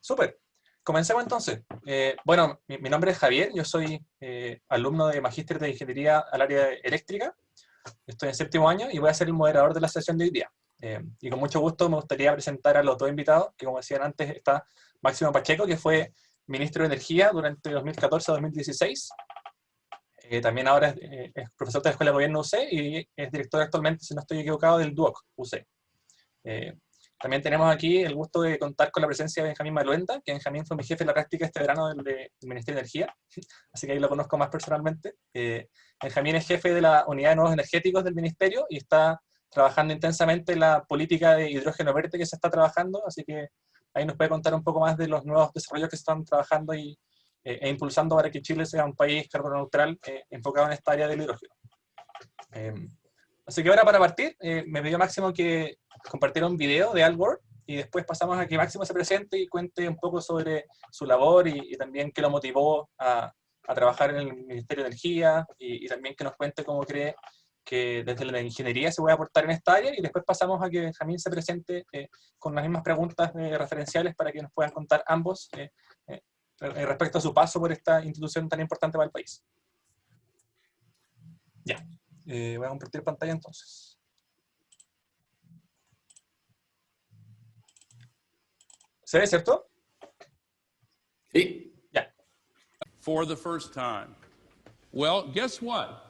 Súper. Comencemos entonces. Bueno, mi nombre es Javier, yo soy alumno de Magíster de Ingeniería al área eléctrica. Estoy en 7º año y voy a ser el moderador de la sesión de hoy día. Y con mucho gusto me gustaría presentar a los dos invitados, que como decían antes está Máximo Pacheco, que fue ministro de Energía durante 2014 a 2016. También ahora es profesor de la Escuela de Gobierno UC y es director actualmente, si no estoy equivocado, del DUOC UC. También tenemos aquí el gusto de contar con la presencia de Benjamín Maluenda, que Benjamín fue mi jefe en la práctica este verano del Ministerio de Energía, así que ahí lo conozco más personalmente. Benjamín es jefe de la Unidad de Nuevos Energéticos del Ministerio y está trabajando intensamente en la política de hidrógeno verde que se está trabajando, así que ahí nos puede contar un poco más de los nuevos desarrollos que se están trabajando e impulsando para que Chile sea un país carbono neutral enfocado en esta área del hidrógeno. Así que ahora para partir, me pidió Máximo que compartiera un video de Al Gore y después pasamos a que Máximo se presente y cuente un poco sobre su labor y también qué lo motivó a trabajar en el Ministerio de Energía y también que nos cuente cómo cree que desde la ingeniería se puede aportar en esta área y después pasamos a que Benjamín se presente con las mismas preguntas referenciales para que nos puedan contar ambos respecto a su paso por esta institución tan importante para el país. Ya. Voy a compartir pantalla entonces. ¿Se ve, cierto? Sí. Ya. For the first time. Well, guess what?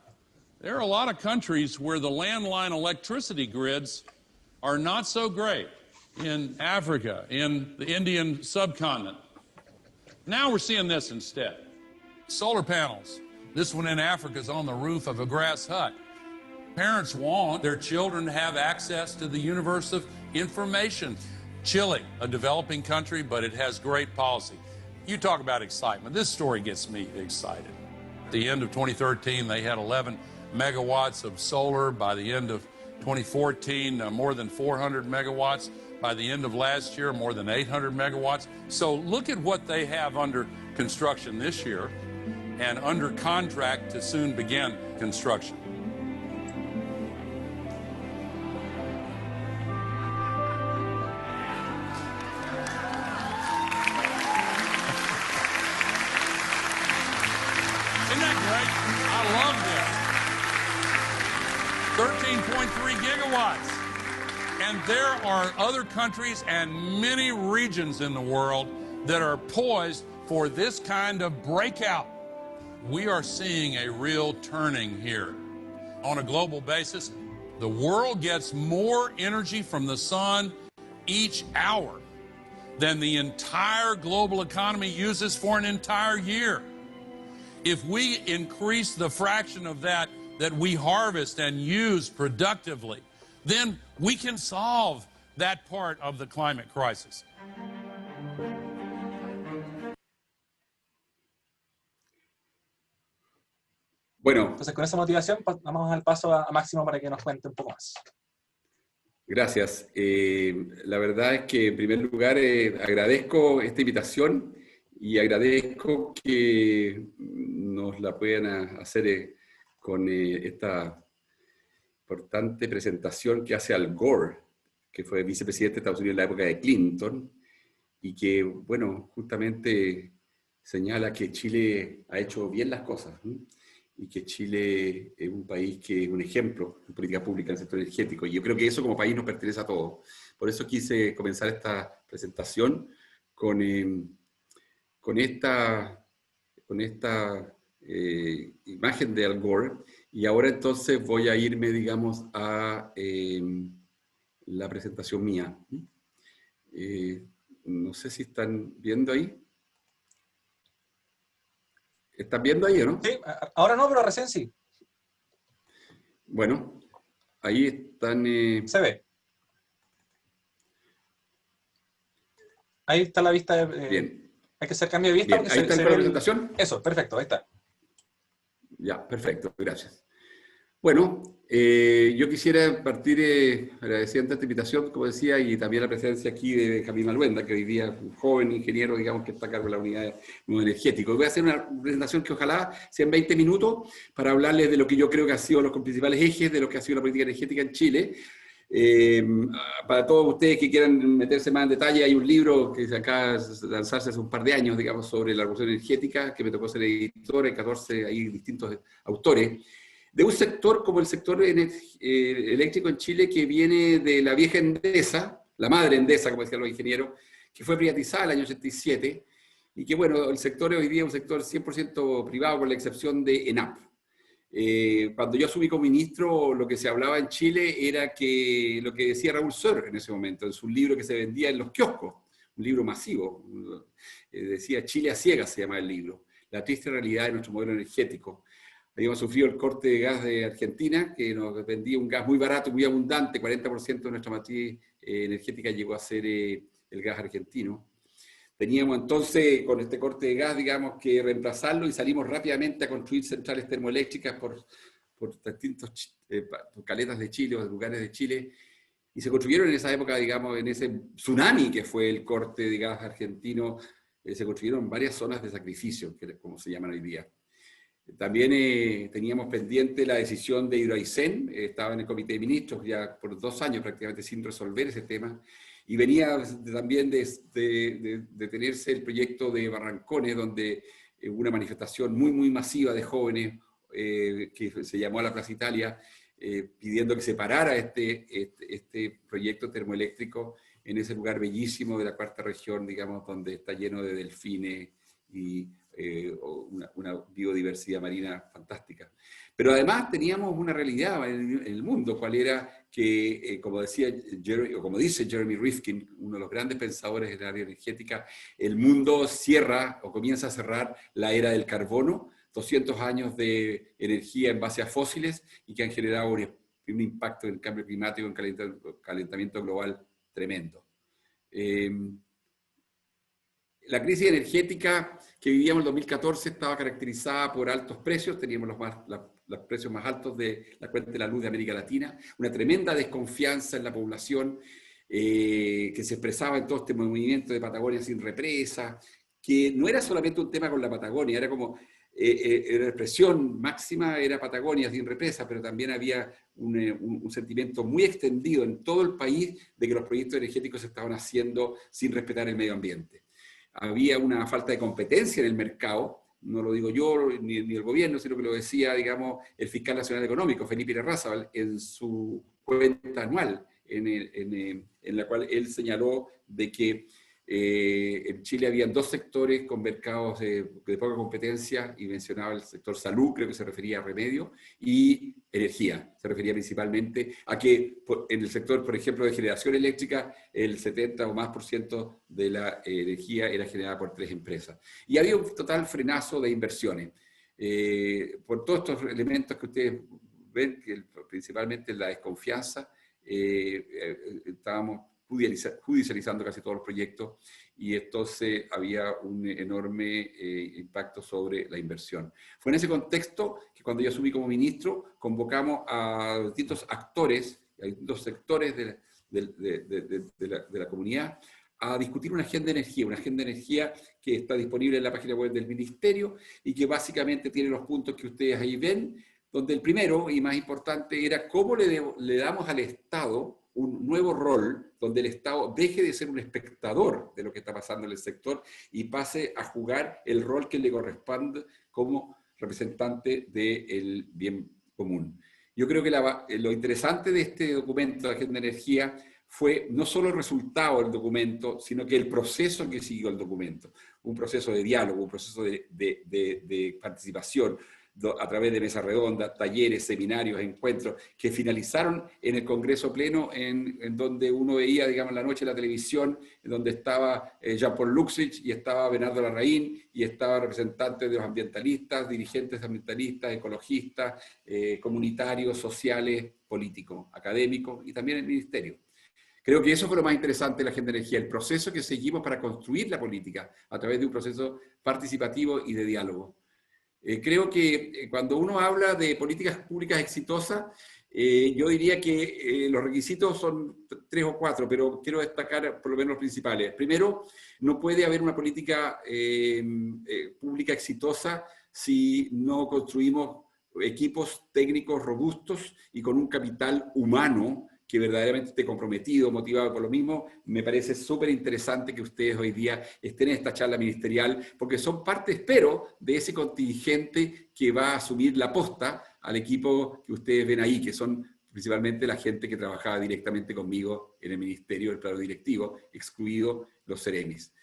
There are a lot of countries where the landline electricity grids are not so great. In Africa, in the Indian subcontinent. Now we're seeing this instead. Solar panels. This one in Africa is on the roof of a grass hut. Parents want their children to have access to the universe of information. Chile, a developing country, but it has great policy. You talk about excitement. This story gets me excited. At the end of 2013, they had 11 megawatts of solar. By the end of 2014, more than 400 megawatts. By the end of last year, more than 800 megawatts. So look at what they have under construction this year and under contract to soon begin construction. Isn't that great? I love this. 13.3 gigawatts. And there are other countries and many regions in the world that are poised for this kind of breakout. We are seeing a real turning here. On a global basis, the world gets more energy from the sun each hour than the entire global economy uses for an entire year. If we increase the fraction of that we harvest and use productively, then we can solve that part of the climate crisis. Bueno. Entonces, con esa motivación, vamos al paso a Máximo para que nos cuente un poco más. Gracias. La verdad es que, en primer lugar, agradezco esta invitación y agradezco que nos la puedan hacer con esta importante presentación que hace Al Gore, que fue vicepresidente de Estados Unidos en la época de Clinton, y que, bueno, justamente señala que Chile ha hecho bien las cosas, ¿sí? Y que Chile es un país que es un ejemplo en política pública en el sector energético. Y yo creo que eso como país nos pertenece a todos. Por eso quise comenzar esta presentación con esta imagen de Al Gore. Y ahora entonces voy a irme, digamos, a la presentación mía. No sé si están viendo ahí. ¿Están viendo ahí o no? Sí, ahora no, pero recién sí. Bueno, ahí están... Se ve. Ahí está la vista. Bien. Hay que hacer cambio de vista. Bien. Ahí está la presentación. Eso, perfecto, ahí está. Ya, perfecto, gracias. Bueno, yo quisiera partir agradeciendo esta invitación, como decía, y también la presencia aquí de Benjamín Maluenda, que hoy día es un joven ingeniero, digamos, que está a cargo de la unidad de nuevo energético. Voy a hacer una presentación que ojalá sean 20 minutos para hablarles de lo que yo creo que han sido los principales ejes de lo que ha sido la política energética en Chile. Para todos ustedes que quieran meterse más en detalle, hay un libro que acaba de lanzarse hace un par de años, digamos, sobre la revolución energética, que me tocó ser editor, hay 14 hay distintos autores, de un sector como el sector eléctrico en Chile que viene de la vieja Endesa, la madre Endesa, como decían los ingenieros, que fue privatizada en el año 87, y que, bueno, el sector hoy día es un sector 100% privado, con la excepción de ENAP. Cuando yo asumí como ministro, lo que se hablaba en Chile era que lo que decía Raúl Sor en ese momento, en su libro que se vendía en los kioscos, un libro masivo, decía Chile a ciegas, se llama el libro, la triste realidad de nuestro modelo energético. Habíamos sufrido el corte de gas de Argentina, que nos vendía un gas muy barato, muy abundante, 40% de nuestra matriz energética llegó a ser el gas argentino. Teníamos entonces, con este corte de gas, digamos, que reemplazarlo, y salimos rápidamente a construir centrales termoeléctricas por distintos caletas de Chile o lugares de Chile, y se construyeron en esa época, digamos, en ese tsunami que fue el corte de gas argentino, se construyeron varias zonas de sacrificio, que es como se llaman hoy día. También teníamos pendiente la decisión de Hidroaicén, estaba en el comité de ministros ya por 2 años prácticamente sin resolver ese tema, y venía también de tenerse el proyecto de Barrancones, donde hubo una manifestación muy masiva de jóvenes que se llamó a la Plaza Italia, pidiendo que se parara este proyecto termoeléctrico en ese lugar bellísimo de la cuarta región, digamos, donde está lleno de delfines y una biodiversidad marina fantástica. Pero además teníamos una realidad en el mundo, cual era que, como dice Jeremy Rifkin, uno de los grandes pensadores del área energética, el mundo cierra o comienza a cerrar la era del carbono, 200 años de energía en base a fósiles y que han generado un impacto en el cambio climático, en calentamiento global tremendo. La crisis energética que vivíamos en el 2014 estaba caracterizada por altos precios, teníamos los precios más altos de la cuenta de la luz de América Latina, una tremenda desconfianza en la población que se expresaba en todo este movimiento de Patagonia sin represa, que no era solamente un tema con la Patagonia, era como la expresión máxima era Patagonia sin represa, pero también había un sentimiento muy extendido en todo el país de que los proyectos energéticos se estaban haciendo sin respetar el medio ambiente. Había una falta de competencia en el mercado, no lo digo yo ni el gobierno, sino que lo decía, digamos, el fiscal nacional económico, Felipe Irarrázaval, en su cuenta anual, en la cual él señaló de que en Chile había 2 sectores con mercados de poca competencia, y mencionaba el sector salud, creo que se refería a remedio, y energía, se refería principalmente a que en el sector, por ejemplo, de generación eléctrica, el 70 o más % de la energía era generada por 3 empresas. Y había un total frenazo de inversiones. Por todos estos elementos que ustedes ven, que principalmente la desconfianza, estábamos judicializando casi todos los proyectos, y entonces había un enorme impacto sobre la inversión. Fue en ese contexto que cuando yo asumí como ministro, convocamos a distintos actores, a distintos sectores de la comunidad, a discutir una agenda de energía que está disponible en la página web del ministerio, y que básicamente tiene los puntos que ustedes ahí ven, donde el primero y más importante era cómo le damos al Estado un nuevo rol, donde el Estado deje de ser un espectador de lo que está pasando en el sector y pase a jugar el rol que le corresponde como representante del bien común. Yo creo que lo interesante de este documento de Agenda de Energía fue no solo el resultado del documento, sino que el proceso que siguió el documento. Un proceso de diálogo, un proceso de participación, a través de mesas redondas, talleres, seminarios, encuentros, que finalizaron en el Congreso Pleno, en donde uno veía, digamos, la noche en la televisión, en donde estaba Jean-Paul Luxich, y estaba Bernardo Larraín, y estaba representantes de los ambientalistas, dirigentes ambientalistas, ecologistas, comunitarios, sociales, políticos, académicos, y también el ministerio. Creo que eso fue lo más interesante de la Agenda de Energía, el proceso que seguimos para construir la política, a través de un proceso participativo y de diálogo. Creo que cuando uno habla de políticas públicas exitosas, yo diría que los requisitos son 3 o 4, pero quiero destacar por lo menos los principales. Primero, no puede haber una política pública exitosa si no construimos equipos técnicos robustos y con un capital humano que verdaderamente esté comprometido, motivado por lo mismo. Me parece súper interesante que ustedes hoy día estén en esta charla ministerial, porque son parte, espero, de ese contingente que va a asumir la posta al equipo que ustedes ven ahí, que son principalmente la gente que trabajaba directamente conmigo en el Ministerio del Plano Directivo, excluido los Ceremis.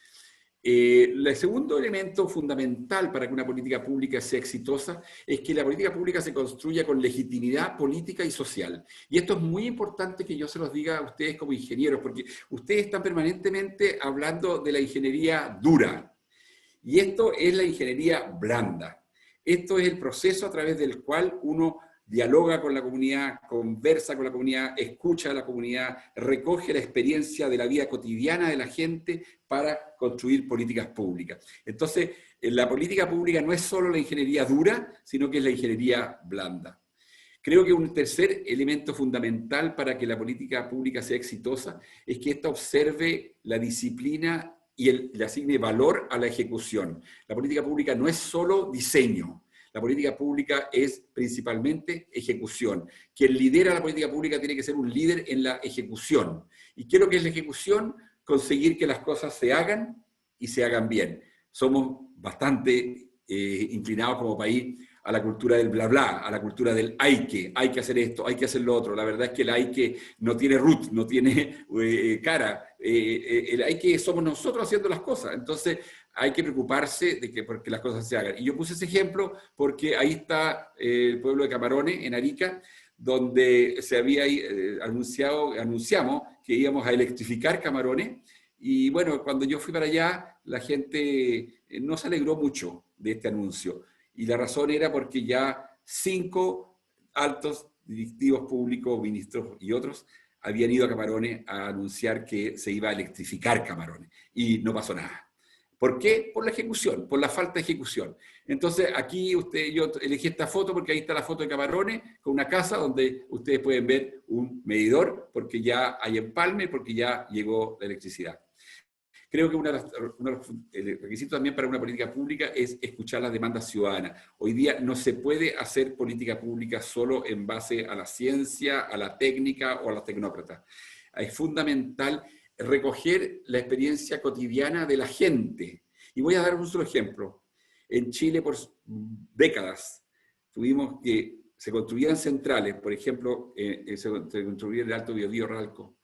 El segundo elemento fundamental para que una política pública sea exitosa es que la política pública se construya con legitimidad política y social. Y esto es muy importante que yo se los diga a ustedes como ingenieros, porque ustedes están permanentemente hablando de la ingeniería dura. Y esto es la ingeniería blanda. Esto es el proceso a través del cual uno dialoga con la comunidad, conversa con la comunidad, escucha a la comunidad, recoge la experiencia de la vida cotidiana de la gente para construir políticas públicas. Entonces, la política pública no es solo la ingeniería dura, sino que es la ingeniería blanda. Creo que un tercer elemento fundamental para que la política pública sea exitosa es que ésta observe la disciplina y le asigne valor a la ejecución. La política pública no es solo diseño. La política pública es principalmente ejecución. Quien lidera la política pública tiene que ser un líder en la ejecución. ¿Y qué es lo que es la ejecución? Conseguir que las cosas se hagan y se hagan bien. Somos bastante inclinados como país a la cultura del bla bla, a la cultura del hay que hacer esto, hay que hacer lo otro. La verdad es que el hay que no tiene root, no tiene cara. El hay que somos nosotros haciendo las cosas. Entonces, hay que preocuparse de que porque las cosas se hagan. Y yo puse ese ejemplo porque ahí está el pueblo de Camarones, en Arica, donde se había anunciamos que íbamos a electrificar Camarones. Y bueno, cuando yo fui para allá, la gente no se alegró mucho de este anuncio. Y la razón era porque ya 5 altos directivos públicos, ministros y otros, habían ido a Camarones a anunciar que se iba a electrificar Camarones. Y no pasó nada. ¿Por qué? Por la ejecución, por la falta de ejecución. Entonces, aquí yo elegí esta foto porque ahí está la foto de Camarones con una casa donde ustedes pueden ver un medidor porque ya hay empalme, porque ya llegó la electricidad. Creo que uno de los requisitos también para una política pública es escuchar las demandas ciudadanas. Hoy día no se puede hacer política pública solo en base a la ciencia, a la técnica o a los tecnócratas. Es fundamental recoger la experiencia cotidiana de la gente. Y voy a dar un solo ejemplo. En Chile, por décadas, tuvimos que se construían centrales, por ejemplo, se construía el Alto Biobío, Ralco.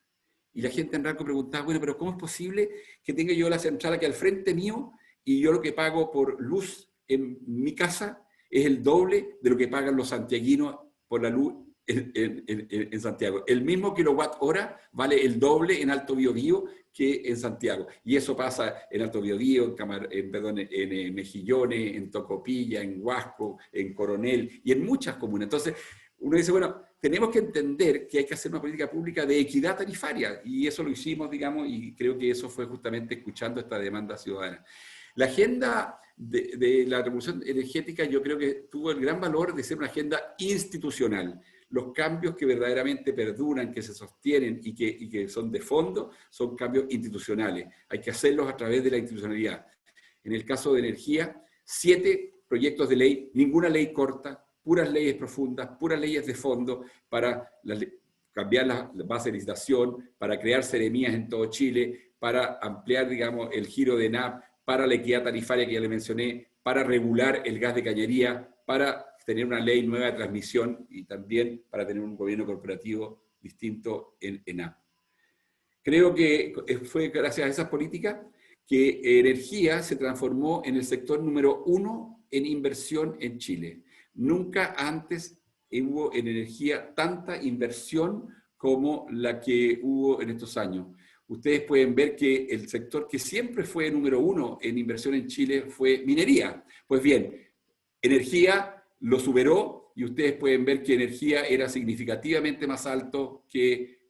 Y la gente en Ralco preguntaba, bueno, pero ¿cómo es posible que tenga yo la central aquí al frente mío y yo lo que pago por luz en mi casa es el doble de lo que pagan los santiaguinos por la luz en Santiago? El mismo kilowatt hora vale el doble en Alto Biobío que en Santiago. Y eso pasa en Alto Biobío, en Mejillones, en Tocopilla, en Huasco, en Coronel y en muchas comunas. Entonces, uno dice, bueno, tenemos que entender que hay que hacer una política pública de equidad tarifaria, y eso lo hicimos, digamos, y creo que eso fue justamente escuchando esta demanda ciudadana. La agenda de la revolución energética yo creo que tuvo el gran valor de ser una agenda institucional. Los cambios que verdaderamente perduran, que se sostienen y que son de fondo, son cambios institucionales. Hay que hacerlos a través de la institucionalidad. En el caso de energía, 7 proyectos de ley, ninguna ley corta, puras leyes profundas, puras leyes de fondo para cambiar la base de licitación, para crear seremías en todo Chile, para ampliar, digamos, el giro de ENAP, para la equidad tarifaria que ya le mencioné, para regular el gas de cañería, para tener una ley nueva de transmisión y también para tener un gobierno corporativo distinto en ENAP. Creo que fue gracias a esas políticas que energía se transformó en el sector número 1 en inversión en Chile. Nunca antes hubo en energía tanta inversión como la que hubo en estos años. Ustedes pueden ver que el sector que siempre fue número 1 en inversión en Chile fue minería. Pues bien, energía lo superó y ustedes pueden ver que energía era significativamente más alto que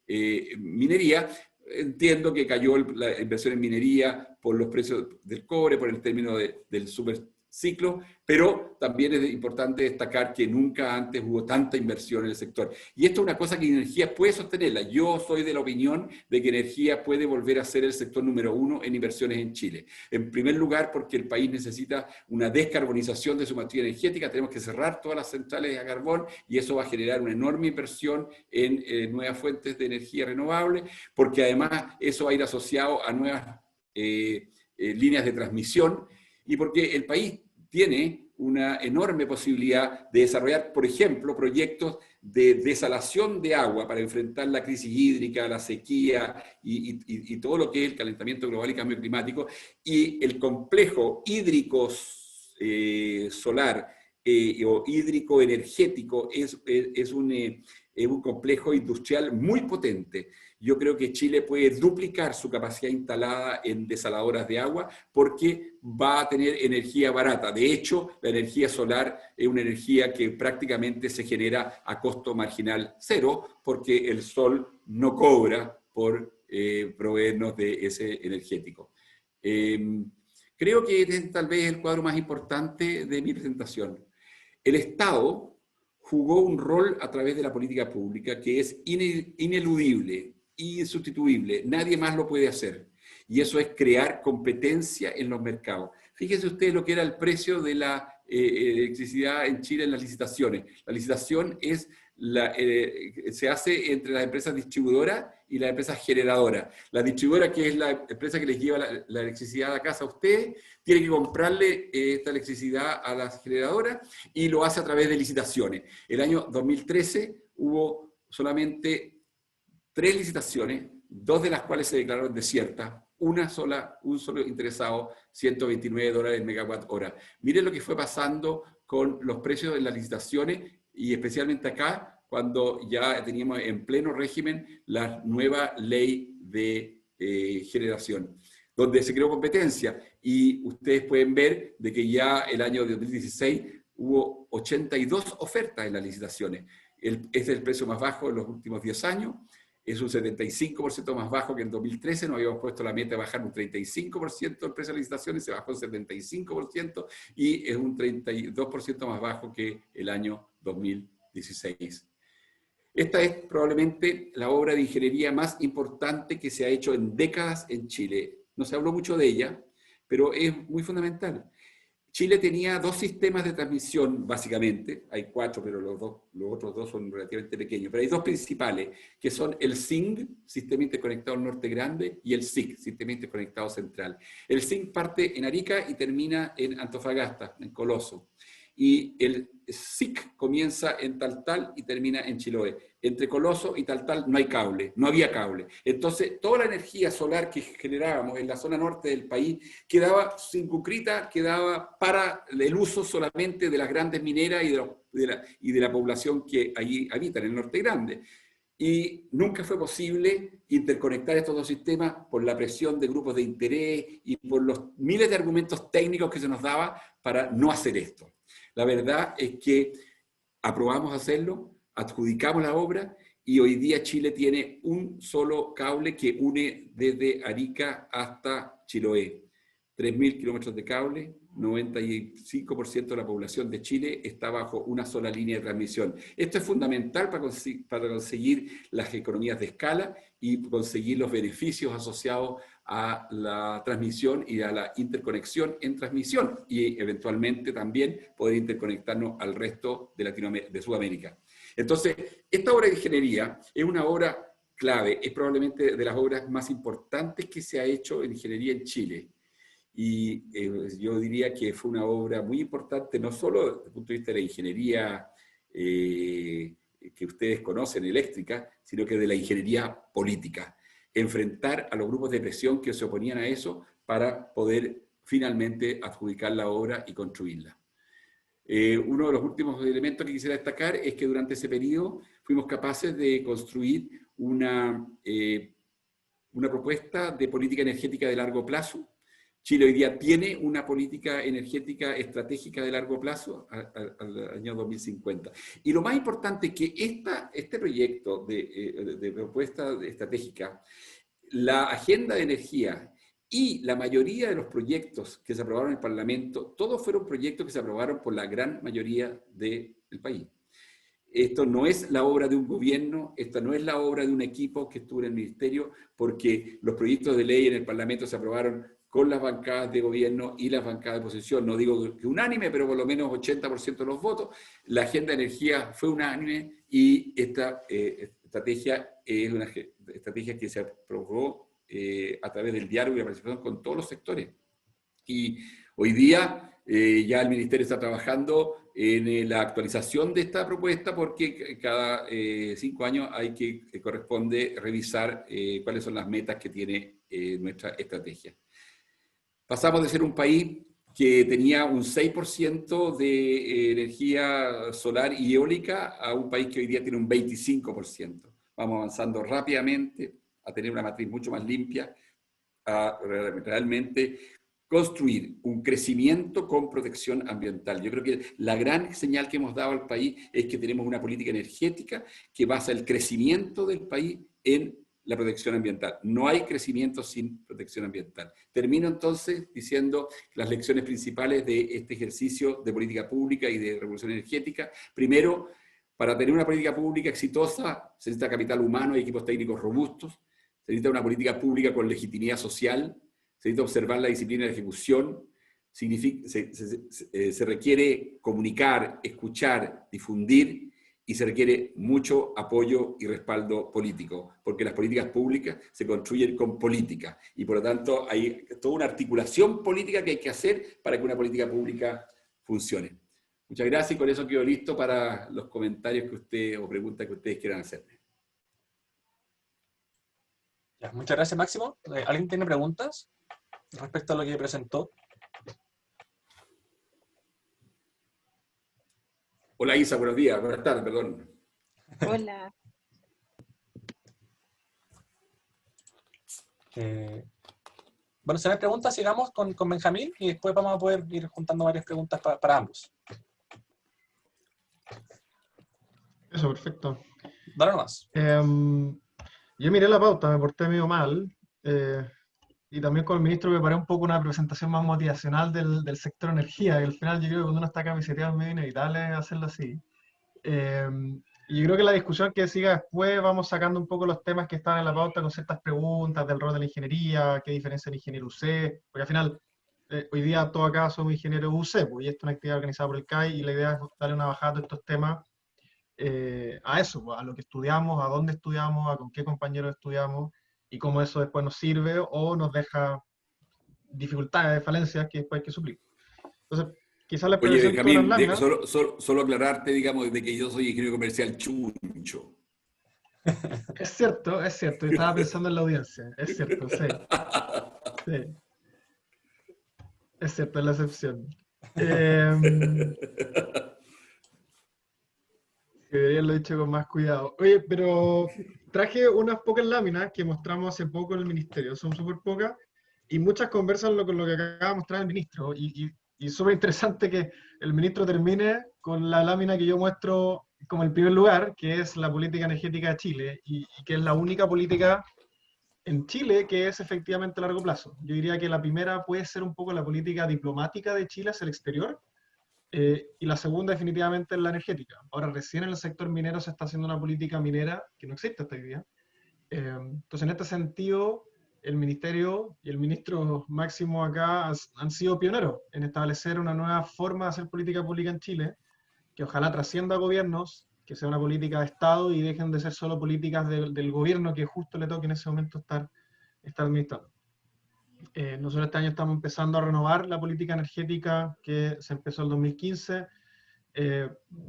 minería. Entiendo que cayó la inversión en minería por los precios del cobre, por el término del ciclos, pero también es importante destacar que nunca antes hubo tanta inversión en el sector. Y esto es una cosa que energía puede sostenerla. Yo soy de la opinión de que energía puede volver a ser el sector número 1 en inversiones en Chile. En primer lugar, porque el país necesita una descarbonización de su matriz energética, tenemos que cerrar todas las centrales a carbón y eso va a generar una enorme inversión en nuevas fuentes de energía renovable, porque además eso va a ir asociado a nuevas líneas de transmisión, y porque el país tiene una enorme posibilidad de desarrollar, por ejemplo, proyectos de desalación de agua para enfrentar la crisis hídrica, la sequía y todo lo que es el calentamiento global y cambio climático. Y el complejo hídrico solar o hídrico energético es un complejo industrial muy potente. Yo creo que Chile puede duplicar su capacidad instalada en desaladoras de agua porque va a tener energía barata. De hecho, la energía solar es una energía que prácticamente se genera a costo marginal cero porque el sol no cobra por proveernos de ese energético. Creo que este es tal vez el cuadro más importante de mi presentación. El Estado jugó un rol a través de la política pública que es ineludible, insustituible, nadie más lo puede hacer. Y eso es crear competencia en los mercados. Fíjense ustedes lo que era el precio de la electricidad en Chile en las licitaciones. La licitación se hace entre las empresas distribuidoras y las empresas generadoras. La distribuidora, que es la empresa que les lleva la electricidad a casa a ustedes, tiene que comprarle esta electricidad a las generadoras y lo hace a través de licitaciones. El año 2013 hubo solamente 3 licitaciones, 2 de las cuales se declararon desiertas, un solo interesado, $129 el megawatt hora. Miren lo que fue pasando con los precios de las licitaciones y especialmente acá, cuando ya teníamos en pleno régimen la nueva ley de generación, donde se creó competencia. Y ustedes pueden ver de que ya el año 2016 hubo 82 ofertas en las licitaciones. Es el precio más bajo en los últimos 10 años. Es un 75% más bajo que en 2013, nos habíamos puesto la meta de bajar un 35% el precio de licitaciones, se bajó un 75% y es un 32% más bajo que el año 2016. Esta es probablemente la obra de ingeniería más importante que se ha hecho en décadas en Chile. No se habló mucho de ella, pero es muy fundamental. Chile tenía 2 sistemas de transmisión, básicamente. Hay 4, pero los otros 2 son relativamente pequeños. Pero hay 2 principales, que son el SING, Sistema Interconectado Norte Grande, y el SIC, Sistema Interconectado Central. El SING parte en Arica y termina en Antofagasta, en Coloso. Y el SIC comienza en Taltal y termina en Chiloé. Entre Coloso y Taltal no hay cable, no había cable. Entonces, toda la energía solar que generábamos en la zona norte del país quedaba circunscrita, quedaba para el uso solamente de las grandes mineras y de la población que allí habita, en el norte grande. Y nunca fue posible interconectar estos 2 sistemas por la presión de grupos de interés y por los miles de argumentos técnicos que se nos daba para no hacer esto. La verdad es que aprobamos hacerlo, adjudicamos la obra y hoy día Chile tiene un solo cable que une desde Arica hasta Chiloé. 3.000 kilómetros de cable, 95% de la población de Chile está bajo una sola línea de transmisión. Esto es fundamental para conseguir las economías de escala y conseguir los beneficios asociados a la transmisión y a la interconexión en transmisión y eventualmente también poder interconectarnos al resto de Sudamérica. Entonces, esta obra de ingeniería es una obra clave, es probablemente de las obras más importantes que se ha hecho en ingeniería en Chile. Y yo diría que fue una obra muy importante, no solo desde el punto de vista de la ingeniería que ustedes conocen, eléctrica, sino que de la ingeniería política. Enfrentar a los grupos de presión que se oponían a eso para poder finalmente adjudicar la obra y construirla. Uno de los últimos elementos que quisiera destacar es que durante ese periodo fuimos capaces de construir una propuesta de política energética de largo plazo. Chile hoy día tiene una política energética estratégica de largo plazo al año 2050. Y lo más importante es que este proyecto de propuesta estratégica, la agenda de energía Y la mayoría de los proyectos que se aprobaron en el Parlamento, todos fueron proyectos que se aprobaron por la gran mayoría del país. Esto no es la obra de un gobierno, esta no es la obra de un equipo que estuvo en el ministerio, porque los proyectos de ley en el Parlamento se aprobaron con las bancadas de gobierno y las bancadas de oposición. No digo que unánime, pero por lo menos 80% de los votos. La agenda de energía fue unánime y esta estrategia es una estrategia que se aprobó a través del diálogo y la participación con todos los sectores. Y hoy día ya el Ministerio está trabajando en la actualización de esta propuesta porque cada 5 años corresponde revisar cuáles son las metas que tiene nuestra estrategia. Pasamos de ser un país que tenía un 6% de energía solar y eólica a un país que hoy día tiene un 25%. Vamos avanzando rápidamente a tener una matriz mucho más limpia, a realmente construir un crecimiento con protección ambiental. Yo creo que la gran señal que hemos dado al país es que tenemos una política energética que basa el crecimiento del país en la protección ambiental. No hay crecimiento sin protección ambiental. Termino entonces diciendo las lecciones principales de este ejercicio de política pública y de revolución energética. Primero, para tener una política pública exitosa se necesita capital humano y equipos técnicos robustos, se necesita una política pública con legitimidad social, se necesita observar la disciplina de ejecución, se requiere comunicar, escuchar, difundir, y se requiere mucho apoyo y respaldo político, porque las políticas públicas se construyen con política, y por lo tanto hay toda una articulación política que hay que hacer para que una política pública funcione. Muchas gracias, y con eso quedo listo para los comentarios o preguntas que ustedes quieran hacerme. Ya, muchas gracias, Máximo. ¿Alguien tiene preguntas respecto a lo que presentó? Hola Isa, buenos días, buenas tardes, perdón. Hola. Bueno, si no hay preguntas, sigamos con Benjamín y después vamos a poder ir juntando varias preguntas para ambos. Eso, perfecto. Dale nomás. Yo miré la pauta, me porté medio mal, y también con el ministro preparé un poco una presentación más motivacional del sector energía, y al final yo creo que cuando uno está camiseteado es medio inevitable hacerlo así. Y yo creo que la discusión que siga después vamos sacando un poco los temas que están en la pauta con ciertas preguntas del rol de la ingeniería, qué diferencia el ingeniero UC, porque al final hoy día todos acá somos ingenieros UC, pues, y esto es una actividad organizada por el CAI, y la idea es darle una bajada a estos temas, a eso, pues, a lo que estudiamos, a dónde estudiamos, a con qué compañeros estudiamos, y cómo eso después nos sirve o nos deja dificultades, falencias que después hay que suplir. Entonces, quizás les Oye, presento las Benjamín, láminas. solo aclararte, digamos, de que yo soy ingeniero comercial chuncho. Es cierto, yo estaba pensando en la audiencia, es cierto, sí. Sí. Es cierto, es la excepción. Debería haberlo dicho con más cuidado. Oye, pero traje unas pocas láminas que mostramos hace poco en el ministerio, son súper pocas, y muchas conversan con lo que acaba de mostrar el ministro, y súper interesante que el ministro termine con la lámina que yo muestro como el primer lugar, que es la política energética de Chile, y que es la única política en Chile que es efectivamente a largo plazo. Yo diría que la primera puede ser un poco la política diplomática de Chile hacia el exterior, y la segunda definitivamente es la energética. Ahora recién en el sector minero se está haciendo una política minera que no existe hasta hoy día. Entonces en este sentido el ministerio y el ministro Máximo acá han sido pioneros en establecer una nueva forma de hacer política pública en Chile, que ojalá trascienda a gobiernos, que sea una política de Estado y dejen de ser solo políticas del gobierno que justo le toque en ese momento estar administrando. Nosotros este año estamos empezando a renovar la política energética que se empezó en el 2015,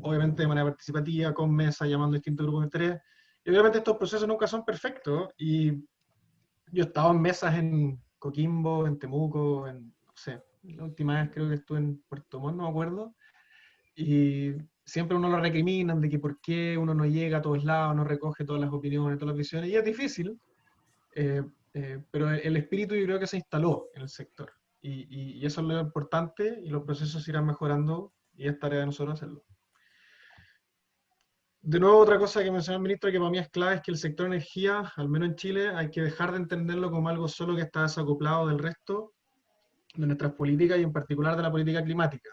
obviamente de manera participativa, con mesa, llamando a distintos grupos de interés. Y obviamente estos procesos nunca son perfectos, y yo he estado en mesas en Coquimbo, en Temuco, no sé, la última vez creo que estuve en Puerto Montt, no me acuerdo, y siempre uno lo recriminan de que por qué uno no llega a todos lados, no recoge todas las opiniones, todas las visiones, y es difícil, pero el espíritu yo creo que se instaló en el sector, y eso es lo importante, y los procesos irán mejorando, y es tarea de nosotros hacerlo. De nuevo, otra cosa que mencionó el ministro que para mí es clave es que el sector energía, al menos en Chile, hay que dejar de entenderlo como algo solo que está desacoplado del resto de nuestras políticas y en particular de la política climática.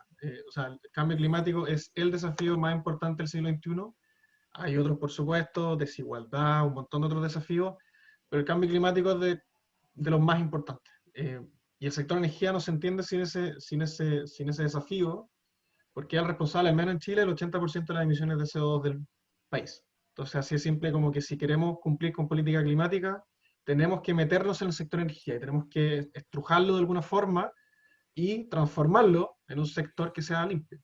O sea, el cambio climático es el desafío más importante del siglo XXI. Hay otros, por supuesto, desigualdad, un montón de otros desafíos, pero el cambio climático es de los más importantes. Y el sector energía no se entiende sin ese desafío, porque es el responsable, al menos en Chile, del 80% de las emisiones de CO2 del país. Entonces, así es simple como que si queremos cumplir con política climática, tenemos que meternos en el sector energía y tenemos que estrujarlo de alguna forma y transformarlo en un sector que sea limpio.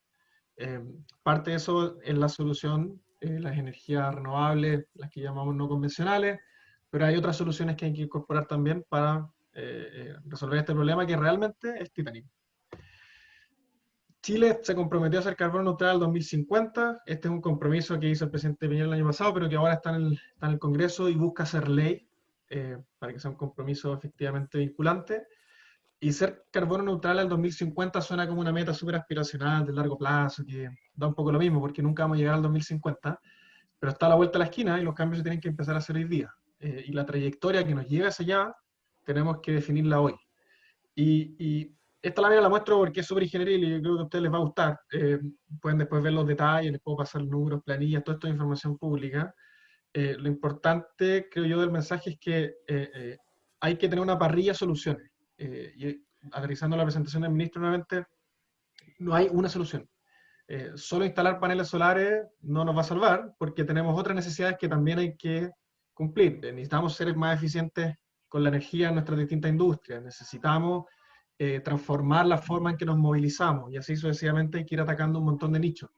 Parte de eso es la solución, las energías renovables, las que llamamos no convencionales, pero hay otras soluciones que hay que incorporar también para resolver este problema que realmente es titánico. Chile se comprometió a ser carbono neutral al 2050. Este es un compromiso que hizo el presidente Piñera el año pasado, pero que ahora está en el Congreso y busca ser ley para que sea un compromiso efectivamente vinculante. Y ser carbono neutral al 2050 suena como una meta súper aspiracional de largo plazo, que da un poco lo mismo, porque nunca vamos a llegar al 2050, pero está a la vuelta de la esquina y los cambios se tienen que empezar a hacer hoy día. Y la trayectoria que nos lleve hacia allá, tenemos que definirla hoy. Y esta lámina la muestro porque es súper ingenieril y yo creo que a ustedes les va a gustar. Pueden después ver los detalles, les puedo pasar números, planillas, toda esta información pública. Lo importante, creo yo, del mensaje es que hay que tener una parrilla de soluciones. Y aterrizando la presentación del ministro nuevamente, no hay una solución. Solo instalar paneles solares no nos va a salvar, porque tenemos otras necesidades que también hay que cumplir. Necesitamos ser más eficientes con la energía en nuestras distintas industrias. Necesitamos transformar la forma en que nos movilizamos, y así sucesivamente hay que ir atacando un montón de nichos.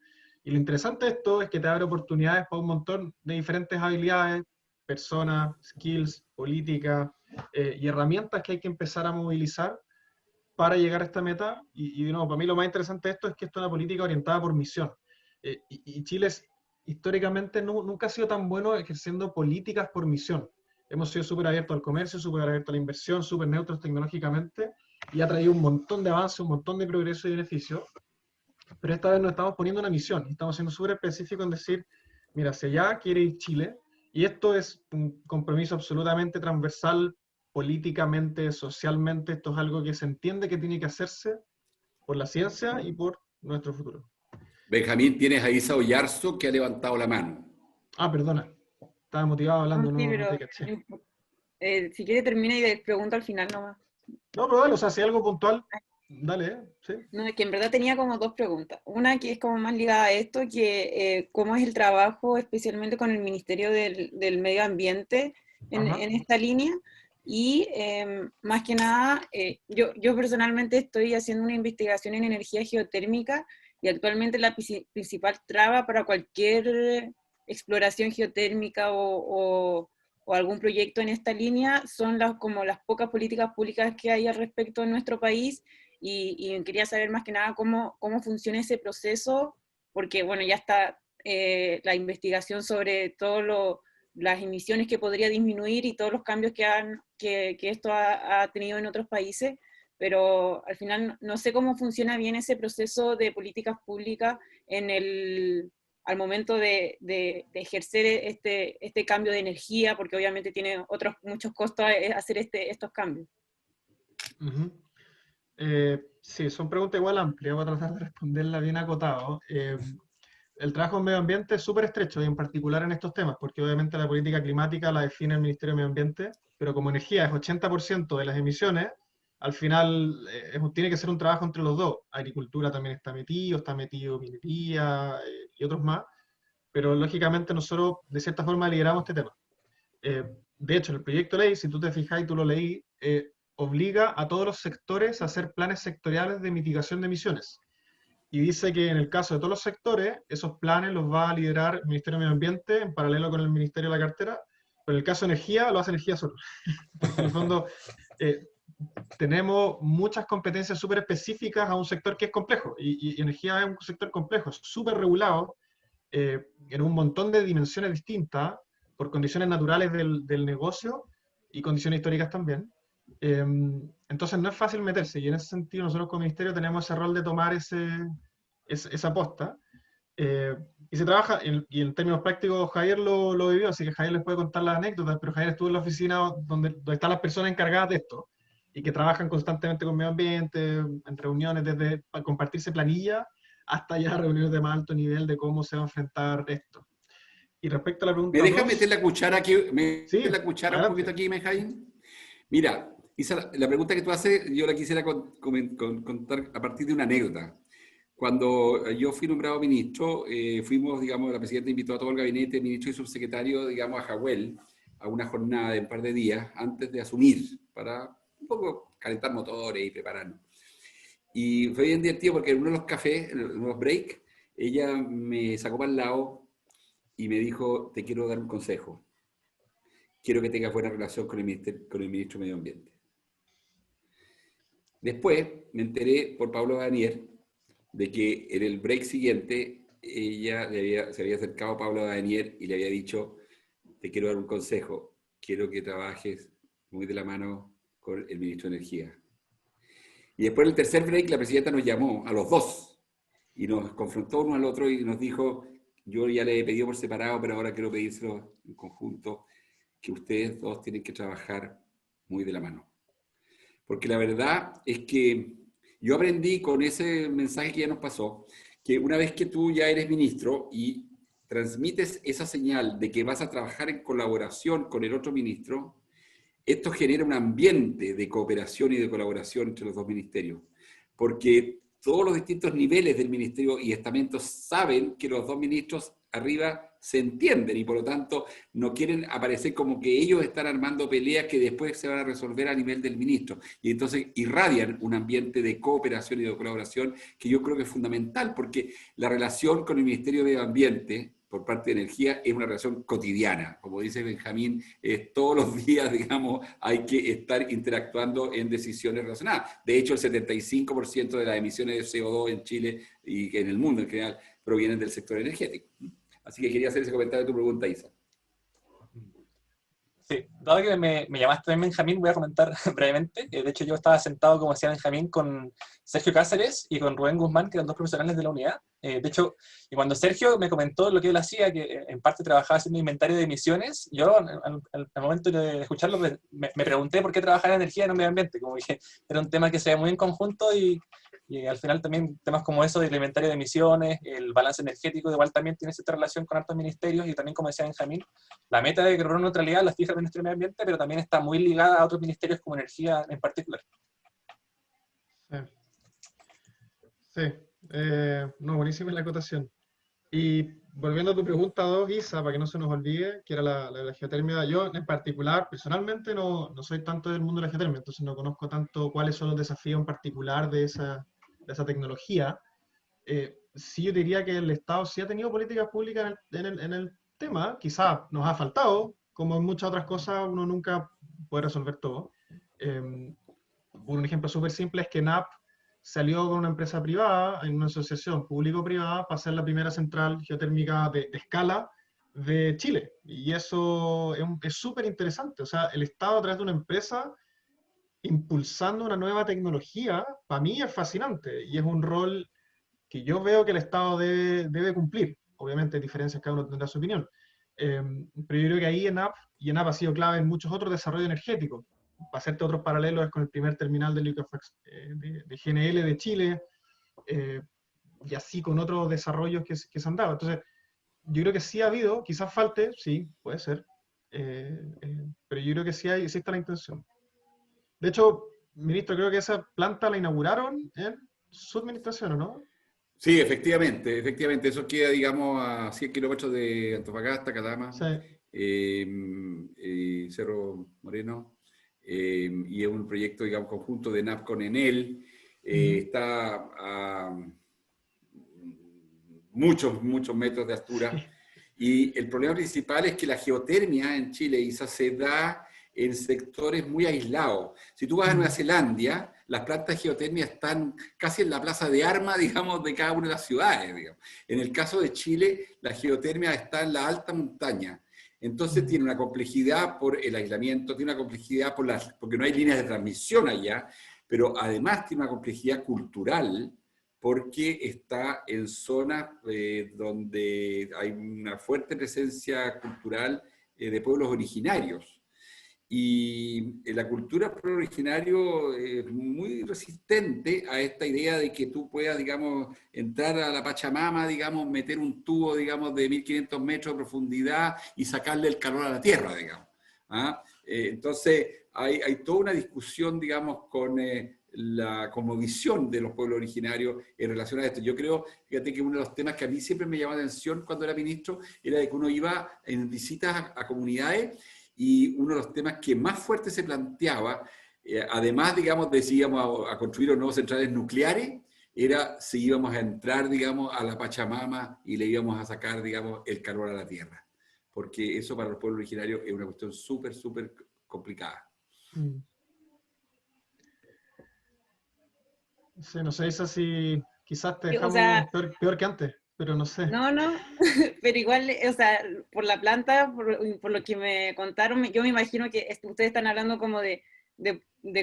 Y lo interesante de esto es que te abre oportunidades para un montón de diferentes habilidades, personas, skills, políticas y herramientas que hay que empezar a movilizar para llegar a esta meta. Y de nuevo, para mí lo más interesante de esto es que esto es una política orientada por misión. Y Chile históricamente nunca ha sido tan bueno ejerciendo políticas por misión. Hemos sido súper abiertos al comercio, súper abiertos a la inversión, súper neutros tecnológicamente, y ha traído un montón de avances, un montón de progreso y beneficios. Pero esta vez nos estamos poniendo una misión, y estamos siendo súper específicos en decir, mira, hacia allá quiere ir Chile, y esto es un compromiso absolutamente transversal, políticamente, socialmente. Esto es algo que se entiende que tiene que hacerse por la ciencia y por nuestro futuro. Benjamín, tienes a Isa Oyarzo que ha levantado la mano. Ah, perdona, estaba motivado hablando, Sí, no pero te caché. si quiere termina y le pregunto al final nomás. No, pero dale, o sea, si hay algo puntual, dale, sí. No, es que en verdad tenía como dos preguntas. Una que es como más ligada a esto, que cómo es el trabajo especialmente con el Ministerio del Medio Ambiente en esta línea. Y más que nada, yo personalmente estoy haciendo una investigación en energía geotérmica y actualmente la principal traba para cualquier exploración geotérmica o algún proyecto en esta línea son como las pocas políticas públicas que hay al respecto en nuestro país. Y quería saber más que nada cómo funciona ese proceso, porque bueno, ya está la investigación sobre todas las emisiones que podría disminuir y todos los cambios que esto ha tenido en otros países, pero al final no sé cómo funciona bien ese proceso de políticas públicas al momento de ejercer este cambio de energía, porque obviamente tiene muchos costos hacer estos cambios. Sí, son preguntas igual amplias, voy a tratar de responderla bien acotado. El trabajo en medio ambiente es súper estrecho, y en particular en estos temas, porque obviamente la política climática la define el Ministerio de Medio Ambiente, pero como energía es 80% de las emisiones, al final tiene que ser un trabajo entre los dos. Agricultura también está metido minería y otros más, pero lógicamente nosotros de cierta forma lideramos este tema. De hecho, el proyecto de ley, si tú te fijas y tú lo leí, obliga a todos los sectores a hacer planes sectoriales de mitigación de emisiones. Y dice que en el caso de todos los sectores, esos planes los va a liderar el Ministerio de Medio Ambiente en paralelo con el Ministerio de la Cartera, pero en el caso de energía lo hace energía solo. Porque en el fondo tenemos muchas competencias súper específicas a un sector que es complejo, y energía es un sector complejo, súper regulado, en un montón de dimensiones distintas, por condiciones naturales del negocio y condiciones históricas también. Entonces no es fácil meterse, y en ese sentido nosotros como ministerio tenemos ese rol de tomar esa posta. y se trabaja, y en términos prácticos Javier lo vivió, así que Javier les puede contar las anécdotas, pero Javier estuvo en la oficina donde están las personas encargadas de esto, y que trabajan constantemente con medio ambiente, en reuniones desde para compartirse planilla, hasta ya reuniones de más alto nivel de cómo se va a enfrentar esto. Y respecto a la ¿Me pregunta dejas 2, meter la cuchara aquí, sí, la cuchara un adelante. poquito aquí, Benjamín? Mira, Isa, la pregunta que tú haces, yo la quisiera contar a partir de una anécdota. Cuando yo fui nombrado ministro, fuimos, digamos, la presidenta invitó a todo el gabinete, ministro y subsecretario, digamos, a Jagüel, a una jornada de un par de días antes de asumir, para un poco calentar motores y prepararnos. Y fue bien divertido porque en uno de los cafés, en uno de los breaks, ella me sacó para el lado y me dijo, te quiero dar un consejo. Quiero que tengas buena relación con el ministro de Medio Ambiente. Después me enteré por Pablo Danier de que en el break siguiente ella se había acercado a Pablo Danier y le había dicho, te quiero dar un consejo, quiero que trabajes muy de la mano con el ministro de Energía. Y después en el tercer break la presidenta nos llamó a los dos y nos confrontó uno al otro y nos dijo, yo ya le he pedido por separado, pero ahora quiero pedírselo en conjunto, que ustedes dos tienen que trabajar muy de la mano. Porque la verdad es que yo aprendí con ese mensaje que ya nos pasó, que una vez que tú ya eres ministro y transmites esa señal de que vas a trabajar en colaboración con el otro ministro, esto genera un ambiente de cooperación y de colaboración entre los dos ministerios. Porque todos los distintos niveles del ministerio y estamentos saben que los dos ministros arriba se entienden y por lo tanto no quieren aparecer como que ellos están armando peleas que después se van a resolver a nivel del ministro. Y entonces irradian un ambiente de cooperación y de colaboración que yo creo que es fundamental porque la relación con el Ministerio de Medio Ambiente por parte de Energía es una relación cotidiana. Como dice Benjamín, todos los días, digamos, hay que estar interactuando en decisiones relacionadas. De hecho, el 75% de las emisiones de CO2 en Chile y en el mundo en general provienen del sector energético. Así que quería hacer ese comentario de tu pregunta, Isa. Sí, dado que me llamaste también Benjamín, voy a comentar brevemente. De hecho, yo estaba sentado, como decía Benjamín, con Sergio Cáceres y con Rubén Guzmán, que eran dos profesionales de la unidad. De hecho, y cuando Sergio me comentó lo que él hacía, que en parte trabajaba haciendo inventario de emisiones, yo al momento de escucharlo me pregunté por qué trabajaba en energía y no en medio ambiente. Como que era un tema que se ve muy en conjunto y al final también temas como eso del inventario de emisiones, el balance energético, igual también tiene cierta relación con hartos ministerios y también, como decía Benjamín, la meta de carbono neutralidad la fija el Ministerio de Medio Ambiente, pero también está muy ligada a otros ministerios como energía en particular. Sí, no, buenísima la acotación. Y volviendo a tu pregunta 2, Isa, para que no se nos olvide, que era la de la geotermia, yo en particular, personalmente, no soy tanto del mundo de la geotermia, entonces no conozco tanto cuáles son los desafíos en particular de esa tecnología. Sí, yo diría que el Estado sí ha tenido políticas públicas en el tema, quizás nos ha faltado, como en muchas otras cosas uno nunca puede resolver todo. Un ejemplo súper simple es que NAP salió con una empresa privada, en una asociación público-privada, para ser la primera central geotérmica de escala de Chile. Y eso es súper interesante. O sea, el Estado a través de una empresa impulsando una nueva tecnología, para mí es fascinante. Y es un rol que yo veo que el Estado debe cumplir. Obviamente hay diferencias, cada uno tendrá su opinión. Pero yo creo que ahí ENAP ha sido clave en muchos otros desarrollos energéticos. Para hacerte otros paralelos es con el primer terminal de de GNL de Chile, y así con otros desarrollos que se han dado. Entonces, yo creo que sí ha habido, quizás falte, sí, puede ser, pero yo creo que sí está la intención. De hecho, ministro, creo que esa planta la inauguraron en su administración, ¿o no? Sí, efectivamente. Eso queda, digamos, a 100 kilómetros de Antofagasta, Calama, Sí. Cerro Moreno. Y es un proyecto, digamos, conjunto de NAP con Enel. Está a muchos metros de altura. Sí. Y el problema principal es que la geotermia en Chile, Isa, se da en sectores muy aislados. Si tú vas a Nueva Zelanda, las plantas de geotermia están casi en la plaza de armas, digamos, de cada una de las ciudades, digamos. En el caso de Chile, la geotermia está en la alta montaña. Entonces tiene una complejidad por el aislamiento, tiene una complejidad porque no hay líneas de transmisión allá, pero además tiene una complejidad cultural, porque está en zonas donde hay una fuerte presencia cultural de pueblos originarios. Y la cultura del pueblo originario es muy resistente a esta idea de que tú puedas, digamos, entrar a la Pachamama, digamos, meter un tubo, digamos, de 1500 metros de profundidad y sacarle el calor a la tierra, digamos. ¿Ah? Entonces, hay toda una discusión, digamos, con la cosmovisión de los pueblos originarios en relación a esto. Yo creo, fíjate que uno de los temas que a mí siempre me llamó la atención cuando era ministro era de que uno iba en visitas a comunidades y uno de los temas que más fuerte se planteaba, además, digamos, de si íbamos a construir nuevas centrales nucleares, era si íbamos a entrar, digamos, a la Pachamama y le íbamos a sacar, digamos, el calor a la tierra. Porque eso para los pueblos originarios es una cuestión súper, súper complicada. Sí, no sé, eso sí, quizás te O dejamos sea, peor que antes, pero no sé. no, pero igual, o sea, por la planta, por lo que me contaron, yo me imagino que ustedes están hablando como de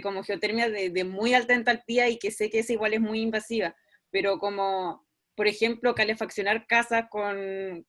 como geotermia de muy alta entalpía y que sé que esa igual es muy invasiva, pero como, por ejemplo, calefaccionar casas con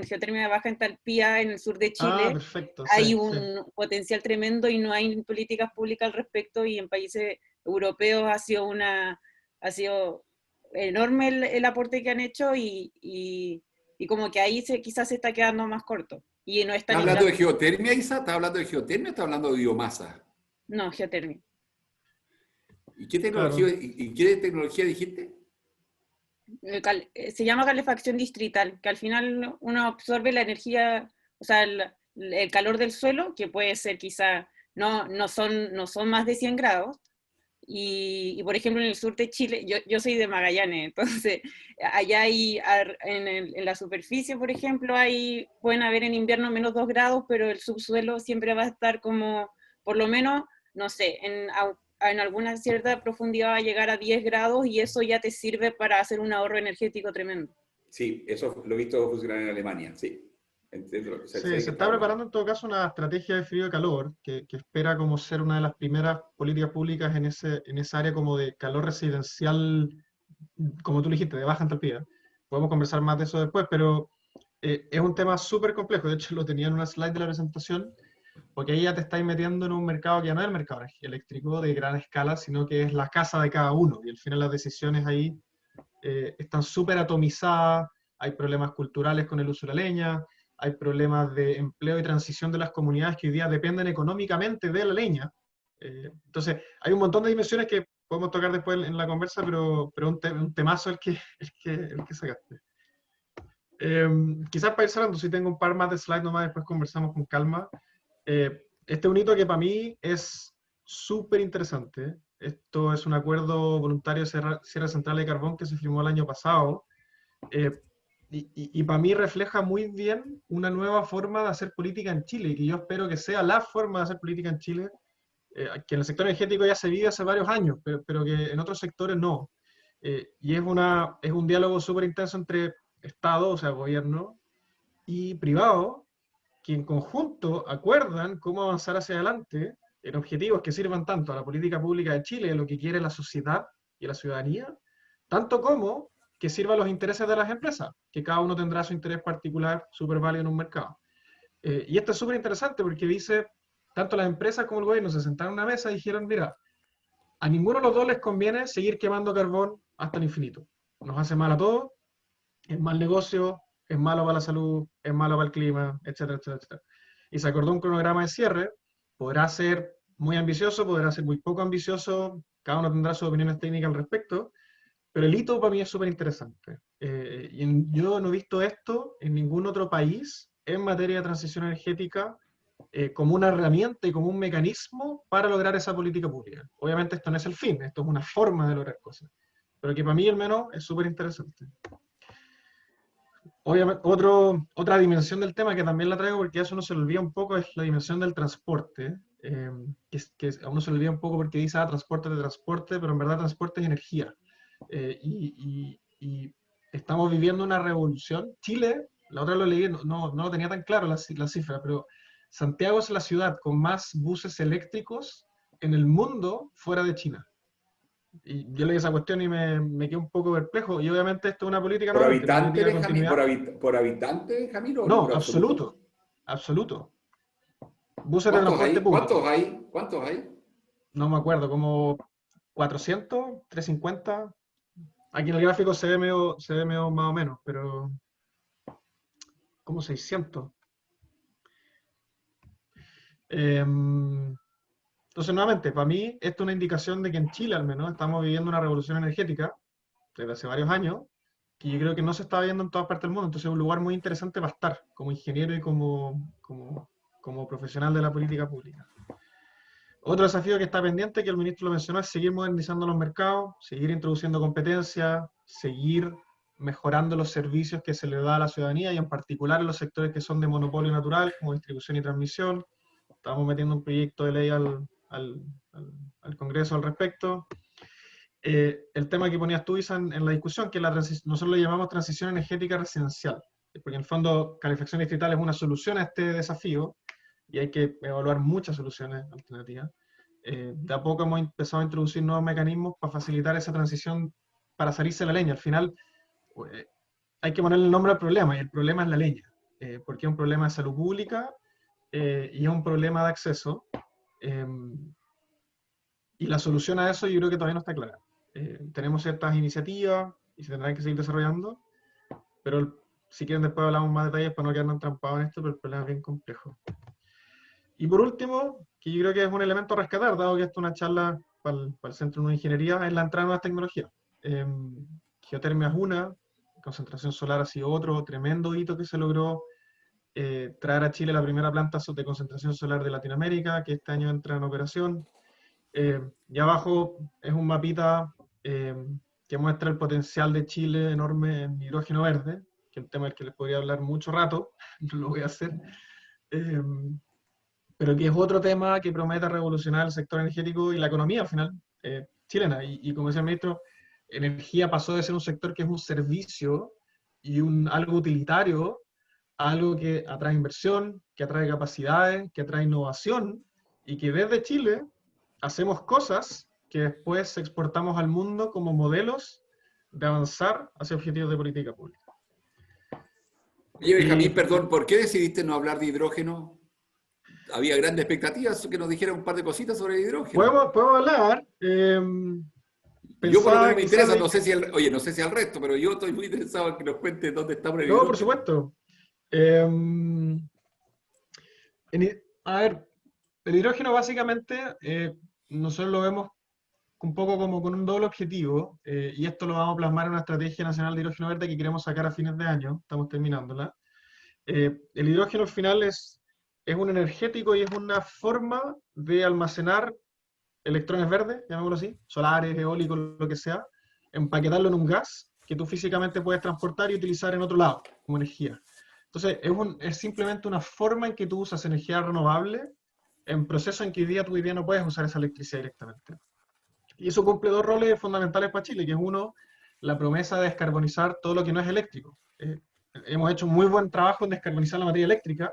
geotermia de baja entalpía en el sur de Ah, Chile, perfecto, sí, hay sí. un potencial tremendo y no hay políticas públicas al respecto y en países europeos ha sido enorme el aporte que han hecho y como que ahí quizás se está quedando más corto. Y no es ¿Estás tan hablando de inflamable. geotermia, Isa? ¿Estás hablando de geotermia o estás hablando de biomasa? No, geotermia. ¿Y qué tecnología, Claro. y qué tecnología dijiste? Se llama calefacción distrital, que al final uno absorbe la energía, o sea, el calor del suelo, que puede ser quizá, no son más de 100 grados, y, por ejemplo en el sur de Chile, yo soy de Magallanes, entonces allá en la superficie, por ejemplo, pueden haber en invierno menos 2 grados, pero el subsuelo siempre va a estar como, por lo menos, no sé, en alguna cierta profundidad va a llegar a 10 grados y eso ya te sirve para hacer un ahorro energético tremendo. Sí, eso lo he visto funcionar en Alemania, sí. Entiendo lo que sé Sí, de se qué está está hablando. preparando en todo caso una estrategia de frío y calor que espera como ser una de las primeras políticas públicas en esa área como de calor residencial, como tú dijiste, de baja entalpía. Podemos conversar más de eso después, pero es un tema súper complejo. De hecho, lo tenía en una slide de la presentación, porque ahí ya te estáis metiendo en un mercado que ya no es el mercado eléctrico de gran escala, sino que es la casa de cada uno. Y al final las decisiones ahí están súper atomizadas, hay problemas culturales con el uso de la leña, hay problemas de empleo y transición de las comunidades que hoy día dependen económicamente de la leña. Entonces, hay un montón de dimensiones que podemos tocar después en la conversa, pero un temazo el que sacaste. Quizás para ir cerrando, si tengo un par más de slides nomás, después conversamos con calma. Este es un hito que para mí es súper interesante. Esto es un acuerdo voluntario de Sierra Central de Carbón que se firmó el año pasado. eh, y para mí refleja muy bien una nueva forma de hacer política en Chile, y que yo espero que sea la forma de hacer política en Chile, que en el sector energético ya se vive hace varios años, pero que en otros sectores no. Y es un diálogo súper intenso entre Estado, o sea, gobierno, y privado, que en conjunto acuerdan cómo avanzar hacia adelante en objetivos que sirvan tanto a la política pública de Chile, a lo que quiere la sociedad y la ciudadanía, tanto como que sirva a los intereses de las empresas, que cada uno tendrá su interés particular súper válido en un mercado. Y esto es súper interesante porque dice, tanto las empresas como el gobierno se sentaron en una mesa y dijeron, mira, a ninguno de los dos les conviene seguir quemando carbón hasta el infinito. Nos hace mal a todos, es mal negocio, es malo para la salud, es malo para el clima, etcétera, etcétera, etcétera. Y se acordó un cronograma de cierre, podrá ser muy ambicioso, podrá ser muy poco ambicioso, cada uno tendrá sus opiniones técnicas al respecto, pero el hito para mí es súper interesante. Yo no he visto esto en ningún otro país en materia de transición energética como una herramienta y como un mecanismo para lograr esa política pública. Obviamente esto no es el fin, esto es una forma de lograr cosas, pero que para mí al menos es súper interesante. Obviamente, otra dimensión del tema que también la traigo porque a eso uno se le olvida un poco es la dimensión del transporte, que a uno se le olvida un poco porque dice, transporte de transporte, pero en verdad transporte es energía. Y estamos viviendo una revolución. Chile, la otra lo leí, no lo tenía tan claro la cifra, pero Santiago es la ciudad con más buses eléctricos en el mundo fuera de China. Y yo leí esa cuestión y me quedé un poco perplejo. Y obviamente esto es una política ¿Por nuevamente, una habitante, política de Benjamín? continuidad. ¿Por habitante, Benjamín, o No, número absoluto? absoluto. Absoluto. Buses de ¿Cuántos transporte hay? público. ¿Cuántos hay? ¿Cuántos hay? No me acuerdo, como 400, 350. Aquí en el gráfico se ve medio más o menos, pero como 600. Entonces, nuevamente, para mí, esto es una indicación de que en Chile, al menos, estamos viviendo una revolución energética desde hace varios años, que yo creo que no se está viendo en todas partes del mundo. Entonces, es un lugar muy interesante para estar, como ingeniero y como profesional de la política pública. Otro desafío que está pendiente, que el ministro lo mencionó, es seguir modernizando los mercados, seguir introduciendo competencia, seguir mejorando los servicios que se le da a la ciudadanía y en particular en los sectores que son de monopolio natural, como distribución y transmisión. Estamos metiendo un proyecto de ley al Congreso al respecto. El tema que ponías tú, Isa, en la discusión, que nosotros le llamamos transición energética residencial, porque en el fondo calefacción distrital es una solución a este desafío y hay que evaluar muchas soluciones alternativas. De a poco hemos empezado a introducir nuevos mecanismos para facilitar esa transición, para salirse de la leña. Al final, hay que ponerle el nombre al problema, y el problema es la leña, porque es un problema de salud pública y es un problema de acceso. Y la solución a eso yo creo que todavía no está clara. Tenemos ciertas iniciativas y se tendrán que seguir desarrollando, pero si quieren después hablamos más detalles para no quedarnos entrampados en esto, pero el problema es bien complejo. Y por último, que yo creo que es un elemento a rescatar, dado que esto es una charla para el Centro de Ingeniería, es la entrada de nuevas tecnologías. Geotermia es una, concentración solar ha sido otro tremendo hito que se logró, traer a Chile la primera planta de concentración solar de Latinoamérica, que este año entra en operación. Y abajo es un mapita que muestra el potencial de Chile enorme en hidrógeno verde, que es un tema del que les podría hablar mucho rato, no lo voy a hacer, pero que es otro tema que promete revolucionar el sector energético y la economía al final chilena. Y como decía el ministro, energía pasó de ser un sector que es un servicio y algo utilitario a algo que atrae inversión, que atrae capacidades, que atrae innovación, y que desde Chile hacemos cosas que después exportamos al mundo como modelos de avanzar hacia objetivos de política pública. Oye, Benjamín, Y perdón, ¿por qué decidiste no hablar de hidrógeno? Había grandes expectativas que nos dijeran un par de cositas sobre el hidrógeno. podemos hablar. Yo por lo menos Pensaba me quizás interesa, de no sé que... si oye, no sé si al resto, pero yo estoy muy interesado en que nos cuentes dónde estamos en el No, por hidrógeno. supuesto. A ver, el hidrógeno básicamente nosotros lo vemos un poco como con un doble objetivo, y esto lo vamos a plasmar en una estrategia nacional de hidrógeno verde que queremos sacar a fines de año, estamos terminándola. El hidrógeno al final es un energético y es una forma de almacenar electrones verdes, llamémoslo así, solares, eólicos, lo que sea, empaquetarlo en un gas que tú físicamente puedes transportar y utilizar en otro lado, como energía. Entonces, es simplemente una forma en que tú usas energía renovable en procesos en que hoy día no puedes usar esa electricidad directamente. Y eso cumple dos roles fundamentales para Chile, que es uno, la promesa de descarbonizar todo lo que no es eléctrico. Hemos hecho un muy buen trabajo en descarbonizar la materia eléctrica,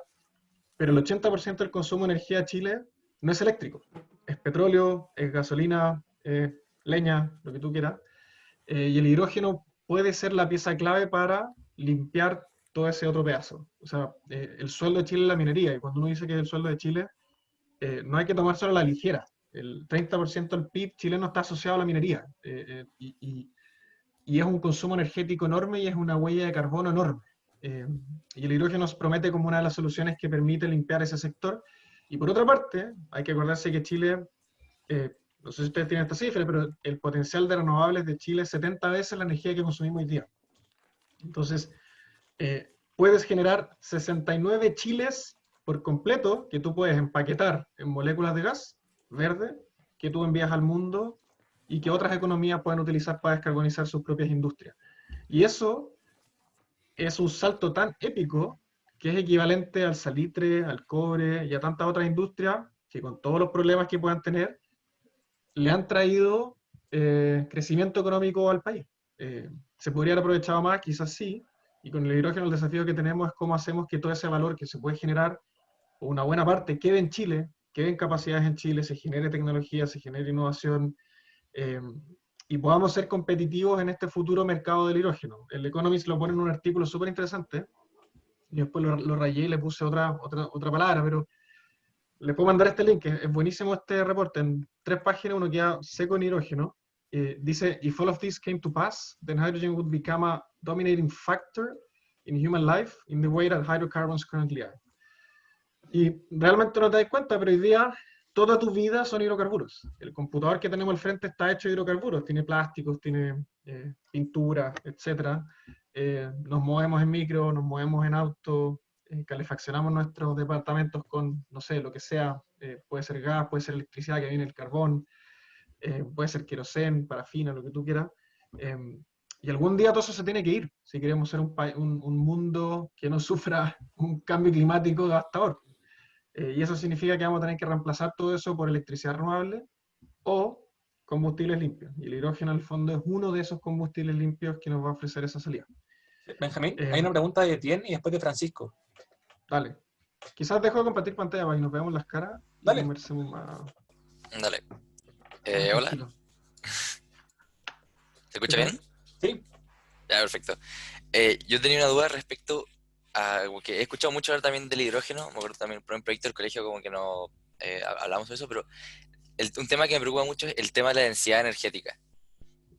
pero el 80% del consumo de energía de Chile no es eléctrico. Es petróleo, es gasolina, es leña, lo que tú quieras. Y el hidrógeno puede ser la pieza clave para limpiar todo ese otro pedazo. O sea, el sueldo de Chile es la minería, y cuando uno dice que es el sueldo de Chile, no hay que tomárselo a la ligera. El 30% del PIB chileno está asociado a la minería, y es un consumo energético enorme y es una huella de carbono enorme. Y el hidrógeno nos promete como una de las soluciones que permite limpiar ese sector. Y por otra parte, hay que acordarse que Chile, no sé si ustedes tienen esta cifra, pero el potencial de renovables de Chile es 70 veces la energía que consumimos hoy día. Entonces, puedes generar 69 chiles por completo que tú puedes empaquetar en moléculas de gas verde que tú envías al mundo y que otras economías pueden utilizar para descarbonizar sus propias industrias. Y eso es un salto tan épico que es equivalente al salitre, al cobre y a tantas otras industrias que con todos los problemas que puedan tener, le han traído crecimiento económico al país. ¿Se podría haber aprovechado más? Quizás sí. Y con el hidrógeno el desafío que tenemos es cómo hacemos que todo ese valor que se puede generar, o una buena parte, quede en Chile, queden capacidades en Chile, se genere tecnología, se genere innovación, y podamos ser competitivos en este futuro mercado del hidrógeno. El Economist lo pone en un artículo súper interesante, y después lo rayé y le puse otra palabra, pero les puedo mandar este link, es buenísimo este reporte, en 3 páginas uno queda seco en hidrógeno. Dice, if all of this came to pass, then hydrogen would become a dominating factor in human life in the way that hydrocarbons currently are. Y realmente no te das cuenta, pero hoy día toda tu vida son hidrocarburos. El computador que tenemos al frente está hecho de hidrocarburos, tiene plásticos, tiene pintura, etc. Nos movemos en micro, nos movemos en auto, calefaccionamos nuestros departamentos con, no sé, lo que sea, puede ser gas, puede ser electricidad que viene del carbón, puede ser querosén, parafina, lo que tú quieras. Y algún día todo eso se tiene que ir, si queremos ser un mundo que no sufra un cambio climático devastador. Y eso significa que vamos a tener que reemplazar todo eso por electricidad renovable o combustibles limpios. Y el hidrógeno, en el fondo, es uno de esos combustibles limpios que nos va a ofrecer esa salida. Benjamín, hay una pregunta de Etienne y después de Francisco. Dale. Quizás dejo de compartir pantalla para que nos veamos las caras y Dale. conversemos más. Dale. más Hola. tranquilo. ¿Se escucha bien? Sí. Ya, perfecto. Yo tenía una duda respecto a, como que he escuchado mucho hablar también del hidrógeno, me acuerdo también por un proyecto del colegio como que no hablamos de eso, pero un tema que me preocupa mucho es el tema de la densidad energética.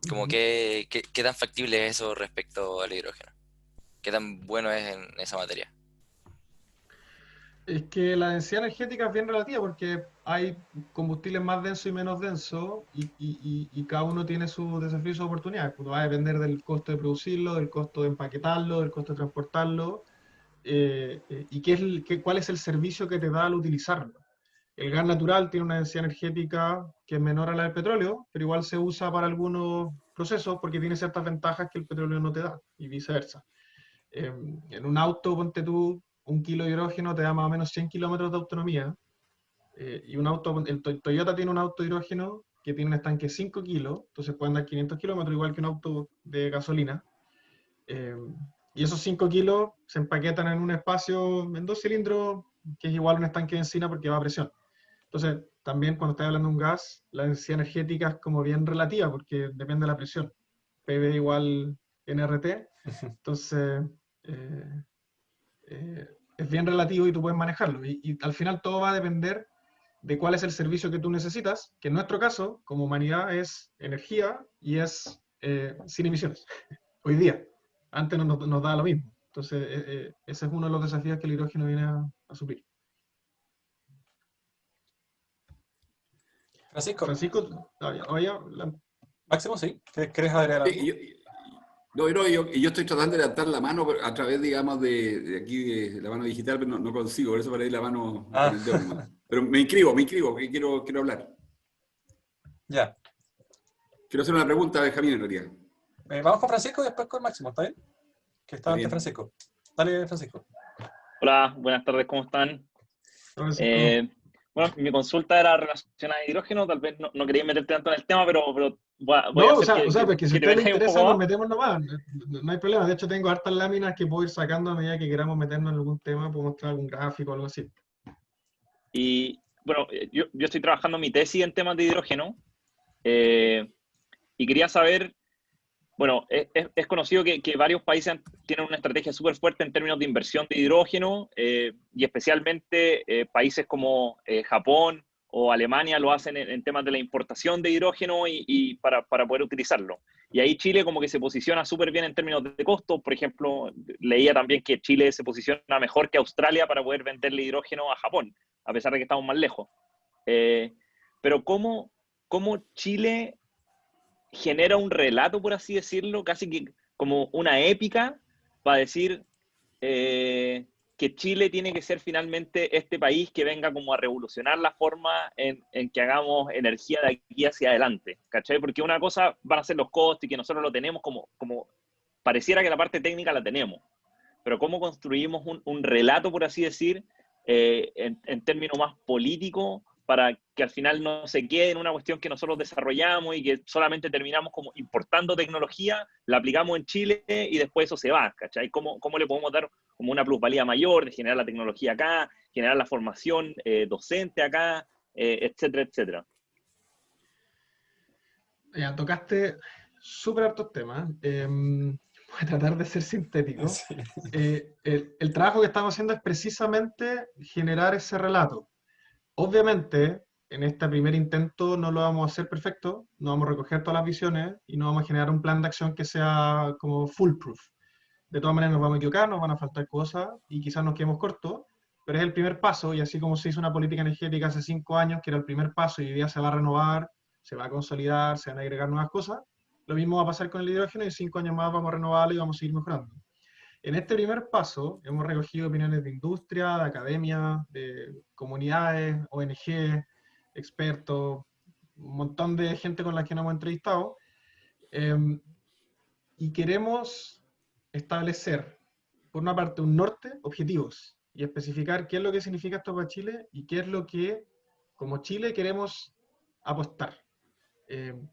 Como qué tan factible es eso respecto al hidrógeno. ¿Qué tan bueno es en esa materia? Es que la densidad energética es bien relativa porque hay combustibles más densos y menos densos y cada uno tiene sus desafíos y sus oportunidades. Pues va a depender del costo de producirlo, del costo de empaquetarlo, del costo de transportarlo y cuál es el servicio que te da al utilizarlo. El gas natural tiene una densidad energética que es menor a la del petróleo, pero igual se usa para algunos procesos porque tiene ciertas ventajas que el petróleo no te da y viceversa. En un auto, ponte tú, 1 kilo de hidrógeno te da más o menos 100 kilómetros de autonomía. Y un auto, el Toyota tiene un auto de hidrógeno que tiene un estanque de 5 kilos, entonces pueden dar 500 kilómetros, igual que un auto de gasolina. Y esos 5 kilos se empaquetan en un espacio en 2 cilindros, que es igual a un estanque de benzina porque va a presión. Entonces, también cuando estás hablando de un gas, la densidad energética es como bien relativa, porque depende de la presión. PV igual NRT. Entonces, es bien relativo y tú puedes manejarlo. Y al final todo va a depender de cuál es el servicio que tú necesitas, que en nuestro caso, como humanidad, es energía y es sin emisiones. Hoy día. Antes nos da lo mismo. Entonces, ese es uno de los desafíos que el hidrógeno viene a suplir. Francisco, Máximo, sí. ¿Quieres agregar algo? Yo estoy tratando de levantar la mano a través, digamos, de aquí, de la mano digital, pero no consigo, por eso para ir la mano con el dedo nomás. Pero me inscribo, que quiero hablar. Ya. Quiero hacer una pregunta a Benjamín en realidad. Vamos con Francisco y después con Máximo, ¿está bien? Que está antes Francisco. Dale, Francisco. Hola, buenas tardes, ¿cómo están? Bueno, mi consulta era relacionada a hidrógeno, tal vez no quería meterte tanto en el tema, pero voy a hacer porque si a usted le interesa, nos metemos nomás, no hay problema. De hecho, tengo hartas láminas que puedo ir sacando a medida que queramos meternos en algún tema, puedo mostrar algún gráfico o algo así. Y bueno, yo estoy trabajando mi tesis en temas de hidrógeno y quería saber, bueno, es conocido que varios países tienen una estrategia súper fuerte en términos de inversión de hidrógeno y especialmente países como Japón o Alemania lo hacen en temas de la importación de hidrógeno y para poder utilizarlo. Y ahí Chile como que se posiciona súper bien en términos de costo. Por ejemplo, leía también que Chile se posiciona mejor que Australia para poder venderle hidrógeno a Japón, a pesar de que estamos más lejos. Pero ¿cómo Chile genera un relato, por así decirlo, casi que como una épica, para decir que Chile tiene que ser finalmente este país que venga como a revolucionar la forma en que hagamos energía de aquí hacia adelante, ¿cachai? Porque una cosa van a ser los costos y que nosotros lo tenemos como pareciera que la parte técnica la tenemos, pero cómo construimos un relato, por así decir, en términos más políticos, para que al final no se quede en una cuestión que nosotros desarrollamos y que solamente terminamos como importando tecnología, la aplicamos en Chile y después eso se va, ¿cachai? ¿Cómo le podemos dar como una plusvalía mayor de generar la tecnología acá, generar la formación docente acá, etcétera, etcétera? Ya tocaste súper hartos temas. Voy a tratar de ser sintético. Sí. El trabajo que estamos haciendo es precisamente generar ese relato. Obviamente, en este primer intento no lo vamos a hacer perfecto, no vamos a recoger todas las visiones y no vamos a generar un plan de acción que sea como foolproof. De todas maneras nos vamos a equivocar, nos van a faltar cosas y quizás nos quedemos cortos, pero es el primer paso y así como se hizo una política energética hace 5 años, que era el primer paso y hoy día se va a renovar, se va a consolidar, se van a agregar nuevas cosas, lo mismo va a pasar con el hidrógeno y en 5 años más vamos a renovarlo y vamos a seguir mejorando. En este primer paso hemos recogido opiniones de industria, de academia, de comunidades, ONG, expertos, un montón de gente con la que nos hemos entrevistado, y queremos establecer, por una parte, un norte, objetivos, y especificar qué es lo que significa esto para Chile y qué es lo que, como Chile, queremos apostar.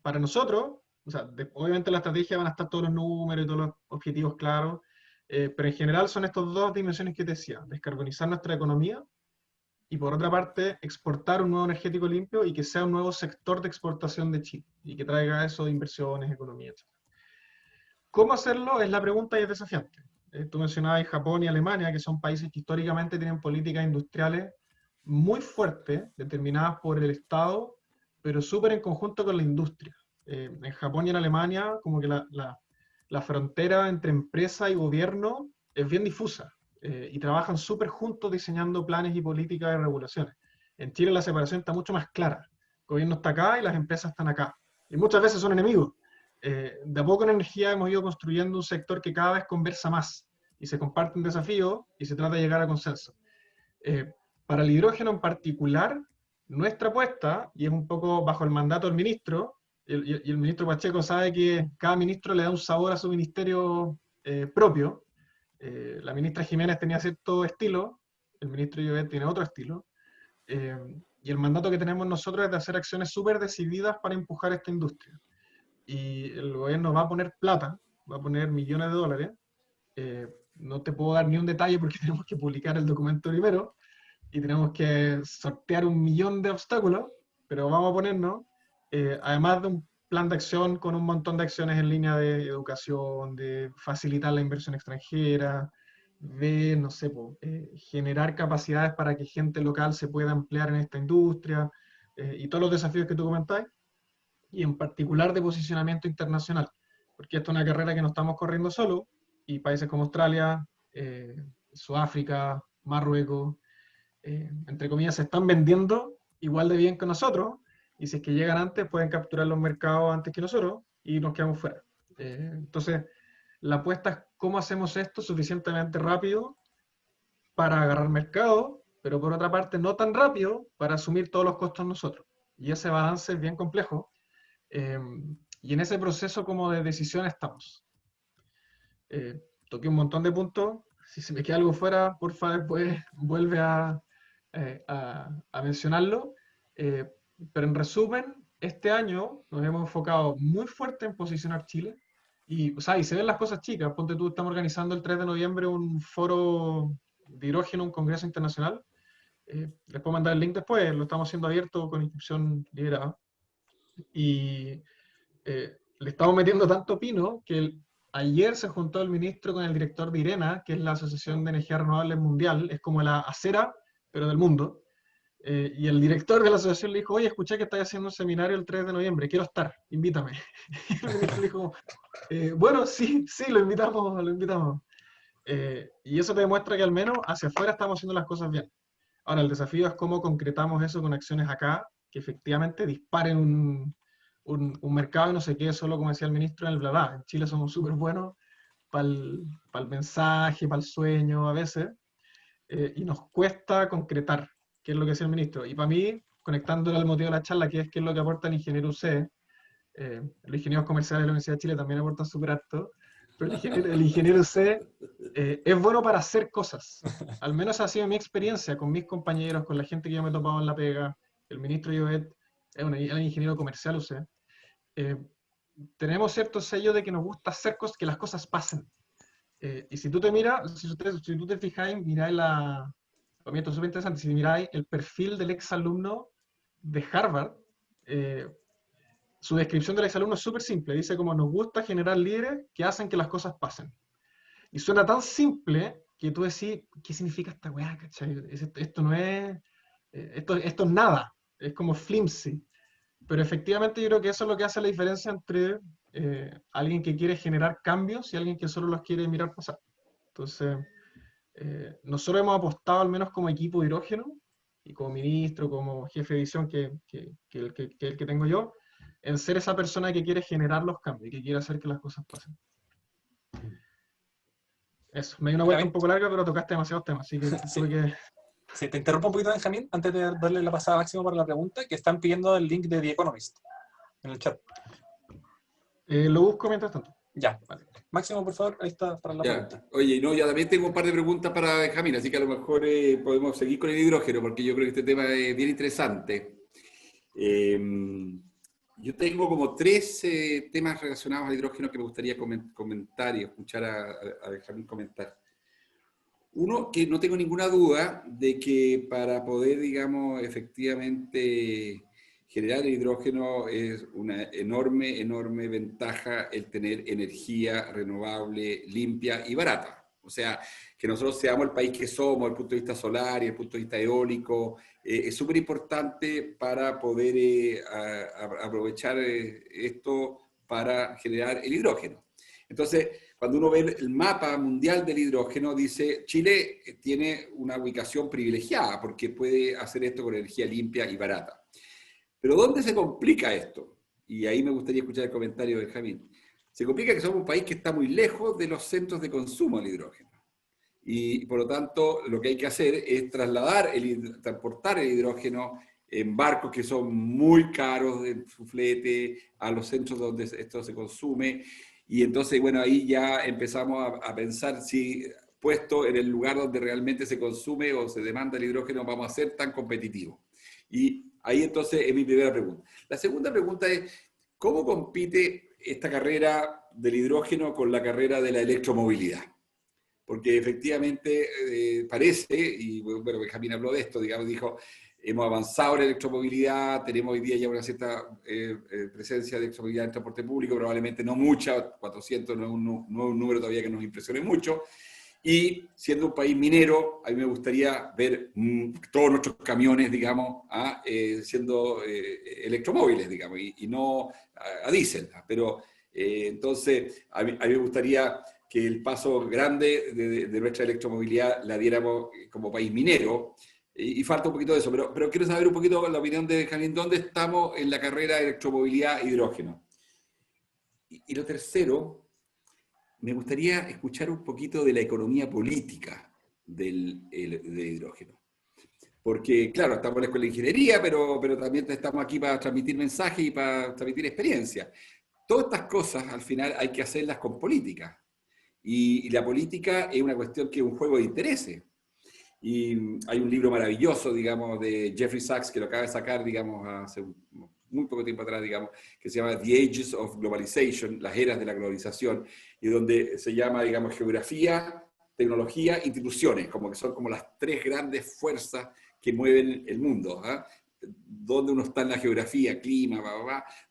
Para nosotros, o sea, obviamente la estrategia van a estar todos los números y todos los objetivos claros, pero en general son estas dos dimensiones que te decía: descarbonizar nuestra economía y por otra parte exportar un nuevo energético limpio y que sea un nuevo sector de exportación de Chile y que traiga eso de inversiones, economía, etc. ¿Cómo hacerlo? Es la pregunta y es desafiante. Tú mencionabas Japón y Alemania, que son países que históricamente tienen políticas industriales muy fuertes, determinadas por el Estado, pero súper en conjunto con la industria. En Japón y en Alemania, como que la frontera entre empresa y gobierno es bien difusa, y trabajan súper juntos diseñando planes y políticas de regulaciones. En Chile la separación está mucho más clara. El gobierno está acá y las empresas están acá. Y muchas veces son enemigos. De a poco en energía hemos ido construyendo un sector que cada vez conversa más y se comparten desafíos y se trata de llegar a consenso. Para el hidrógeno en particular, nuestra apuesta, y es un poco bajo el mandato del ministro, y el ministro Pacheco sabe que cada ministro le da un sabor a su ministerio propio. La ministra Jiménez tenía cierto estilo, el ministro Llobet tiene otro estilo, y el mandato que tenemos nosotros es de hacer acciones súper decididas para empujar esta industria. Y el gobierno va a poner plata, va a poner millones de dólares. No te puedo dar ni un detalle porque tenemos que publicar el documento primero y tenemos que sortear 1.000.000 de obstáculos, pero vamos a ponernos, además de un plan de acción con un montón de acciones en línea de educación, de facilitar la inversión extranjera, de, no sé, generar capacidades para que gente local se pueda emplear en esta industria, y todos los desafíos que tú comentáis, y en particular de posicionamiento internacional, porque esta es una carrera que no estamos corriendo solo, y países como Australia, Sudáfrica, Marruecos, entre comillas, se están vendiendo igual de bien que nosotros, y si es que llegan antes, pueden capturar los mercados antes que nosotros, y nos quedamos fuera. Entonces, la apuesta es cómo hacemos esto suficientemente rápido para agarrar mercado, pero por otra parte no tan rápido para asumir todos los costos nosotros. Y ese balance es bien complejo. Y en ese proceso como de decisión estamos. Toqué un montón de puntos. Si se me queda algo fuera, por favor, después vuelve a mencionarlo. Pero en resumen, este año nos hemos enfocado muy fuerte en posicionar Chile. Y, o sea, y se ven las cosas chicas. Ponte tú, estamos organizando el 3 de noviembre un foro de hidrógeno, un congreso internacional. Les puedo mandar el link después, lo estamos haciendo abierto con inscripción liberada. Y le estamos metiendo tanto pino que ayer se juntó el ministro con el director de IRENA, que es la Asociación de Energía Renovable Mundial, es como la ACERA, pero del mundo. Y el director de la asociación le dijo: oye, escuché que estás haciendo un seminario el 3 de noviembre, quiero estar, invítame. Y el ministro le dijo: bueno, sí, lo invitamos, lo invitamos. Y eso te demuestra que al menos hacia afuera estamos haciendo las cosas bien. Ahora, el desafío es cómo concretamos eso con acciones acá, que efectivamente disparen un mercado y no se quede solo, como decía el ministro, en el bla bla. En Chile somos súper buenos para el mensaje, para el sueño a veces, y nos cuesta concretar, que es lo que decía el ministro. Y para mí, conectándolo al motivo de la charla, que es lo que aporta el ingeniero UC, los ingenieros comerciales de la Universidad de Chile también aportan súper harto, pero el ingeniero UC es bueno para hacer cosas. Al menos ha sido mi experiencia con mis compañeros, con la gente que yo me he topado en la pega. El ministro Llobet es un ingeniero comercial UC. Tenemos cierto sello de que nos gusta hacer cosas, que las cosas pasen. Y si tú te miras, si tú te fijáis, miráis para mí esto es súper interesante, si miráis el perfil del ex alumno de Harvard, su descripción de la exalumno es súper simple. Dice como nos gusta generar líderes que hacen que las cosas pasen. Y suena tan simple que tú decís, ¿qué significa esta weá? ¿Cachai? Esto no es... Esto es nada. Es como flimsy. Pero efectivamente yo creo que eso es lo que hace la diferencia entre alguien que quiere generar cambios y alguien que solo los quiere mirar pasar. Entonces, nosotros hemos apostado, al menos como equipo de hidrógeno, y como ministro, como jefe de edición, que el que tengo yo, en ser esa persona que quiere generar los cambios, que quiere hacer que las cosas pasen. Eso, me dio una vuelta un poco larga, pero tocaste demasiados temas, así que Sí. tuve que... Sí, te interrumpo un poquito, Benjamín, antes de darle la pasada a Máximo para la pregunta, que están pidiendo el link de The Economist en el chat. lo busco mientras tanto. Ya, vale. Máximo, por favor, ahí está para la pregunta. Oye, no, ya también tengo un par de preguntas para Benjamín, así que a lo mejor podemos seguir con el hidrógeno, porque yo creo que este tema es bien interesante. Yo tengo como 3 temas relacionados al hidrógeno que me gustaría comentar y escuchar a Benjamín comentar. Uno, que no tengo ninguna duda de que para poder, digamos, efectivamente generar el hidrógeno es una enorme, enorme ventaja el tener energía renovable, limpia y barata. O sea, que nosotros seamos el país que somos desde el punto de vista solar y desde el punto de vista eólico, es súper importante para poder aprovechar esto para generar el hidrógeno. Entonces, cuando uno ve el mapa mundial del hidrógeno, dice, Chile tiene una ubicación privilegiada porque puede hacer esto con energía limpia y barata. Pero ¿dónde se complica esto? Y ahí me gustaría escuchar el comentario de Benjamín. Se complica que somos un país que está muy lejos de los centros de consumo del hidrógeno. Y por lo tanto, lo que hay que hacer es transportar el hidrógeno en barcos que son muy caros en su flete a los centros donde esto se consume. Y entonces, bueno, ahí ya empezamos a pensar si, puesto en el lugar donde realmente se consume o se demanda el hidrógeno, vamos a ser tan competitivos. Y ahí entonces es mi primera pregunta. La segunda pregunta es, ¿cómo compite esta carrera del hidrógeno con la carrera de la electromovilidad? Porque efectivamente parece, y bueno, Benjamín habló de esto, digamos, dijo, hemos avanzado en la electromovilidad, tenemos hoy día ya una cierta presencia de electromovilidad en el transporte público, probablemente no mucha, 400 no es un número todavía que nos impresione mucho, y siendo un país minero, a mí me gustaría ver todos nuestros camiones, digamos, siendo electromóviles, digamos, y no a diésel, pero entonces a mí me gustaría que el paso grande de nuestra electromovilidad la diéramos como país minero, y falta un poquito de eso, pero quiero saber un poquito la opinión de Benjamín, ¿dónde estamos en la carrera de electromovilidad e hidrógeno? Y lo tercero, me gustaría escuchar un poquito de la economía política del hidrógeno. Porque, claro, estamos en la escuela de ingeniería, pero también estamos aquí para transmitir mensajes y para transmitir experiencia. Todas estas cosas, al final, hay que hacerlas con política. Y la política es una cuestión que es un juego de intereses. Y hay un libro maravilloso, digamos, de Jeffrey Sachs, que lo acaba de sacar, digamos, hace muy poco tiempo atrás, digamos, que se llama The Ages of Globalization, las eras de la globalización, y donde se llama, digamos, geografía, tecnología, instituciones, como que son como las 3 grandes fuerzas que mueven el mundo. ¿Dónde uno está en la geografía, clima,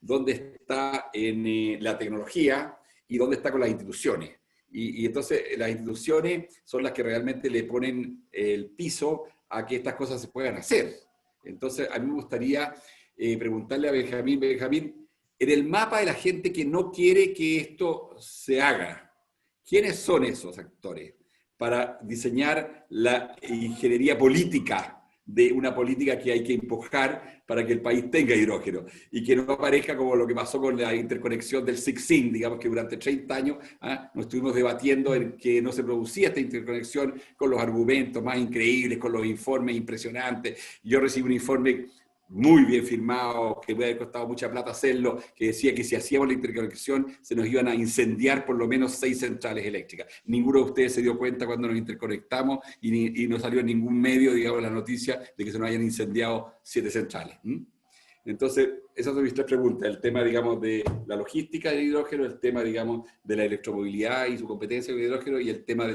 dónde está en la tecnología y dónde está con las instituciones? Y entonces las instituciones son las que realmente le ponen el piso a que estas cosas se puedan hacer. Entonces a mí me gustaría preguntarle a Benjamín, en el mapa de la gente que no quiere que esto se haga, ¿quiénes son esos actores para diseñar la ingeniería política de una política que hay que empujar para que el país tenga hidrógeno y que no aparezca como lo que pasó con la interconexión del CICSIN, digamos que durante 30 años nos estuvimos debatiendo en que no se producía esta interconexión con los argumentos más increíbles, con los informes impresionantes. Yo recibí un informe muy bien firmado, que me había costado mucha plata hacerlo, que decía que si hacíamos la interconexión se nos iban a incendiar por lo menos 6 centrales eléctricas. Ninguno de ustedes se dio cuenta cuando nos interconectamos y no salió en ningún medio, digamos, la noticia de que se nos hayan incendiado 7 centrales. Entonces, esas son mis 3 preguntas. El tema, digamos, de la logística del hidrógeno, el tema, digamos, de la electromovilidad y su competencia con el hidrógeno, y el tema de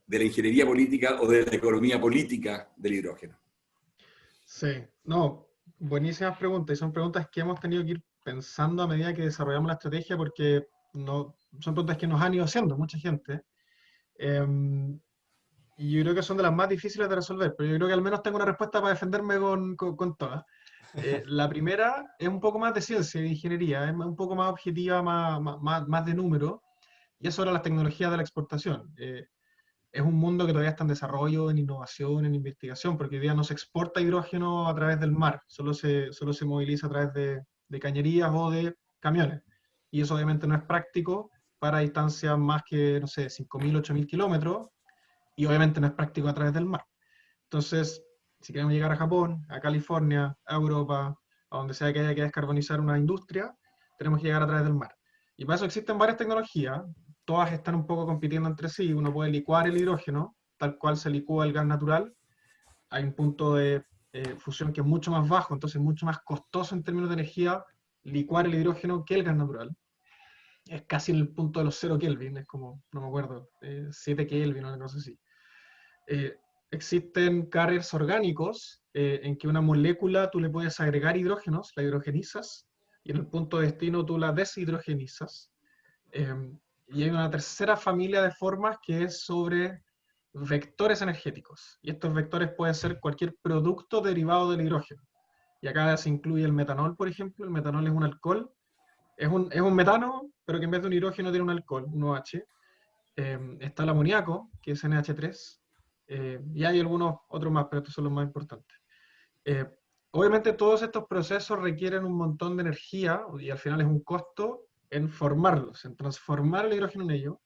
la ingeniería política o de la economía política del hidrógeno. Sí, no, buenísimas preguntas, y son preguntas que hemos tenido que ir pensando a medida que desarrollamos la estrategia, porque no, son preguntas que nos han ido haciendo mucha gente. Y yo creo que son de las más difíciles de resolver, pero yo creo que al menos tengo una respuesta para defenderme con todas. La primera es un poco más de ciencia, de ingeniería, es un poco más objetiva, más de número, y es sobre las tecnologías de la exportación. Es un mundo que todavía está en desarrollo, en innovación, en investigación, porque hoy día no se exporta hidrógeno a través del mar, solo se moviliza a través de cañerías o de camiones. Y eso obviamente no es práctico para distancias más que, no sé, 5.000, 8.000 kilómetros, y obviamente no es práctico a través del mar. Entonces, si queremos llegar a Japón, a California, a Europa, a donde sea que haya que descarbonizar una industria, tenemos que llegar a través del mar. Y para eso existen varias tecnologías, todas están un poco compitiendo entre sí. Uno puede licuar el hidrógeno, tal cual se licúa el gas natural. Hay un punto de fusión que es mucho más bajo, entonces es mucho más costoso en términos de energía licuar el hidrógeno que el gas natural. Es casi el punto de los 0 Kelvin, es como, no me acuerdo, 7 Kelvin o una cosa así. Existen carriers orgánicos en que una molécula tú le puedes agregar hidrógenos, la hidrogenizas, y en el punto de destino tú la deshidrogenizas. Y hay una tercera familia de formas que es sobre vectores energéticos. Y estos vectores pueden ser cualquier producto derivado del hidrógeno. Y acá se incluye el metanol, por ejemplo. El metanol es un alcohol. Es un metano, pero que en vez de un hidrógeno tiene un alcohol, un OH. Está el amoníaco, que es NH3. Y hay algunos otros más, pero estos son los más importantes. Obviamente todos estos procesos requieren un montón de energía y al final es un costo en formarlos, en transformar el hidrógeno en ello.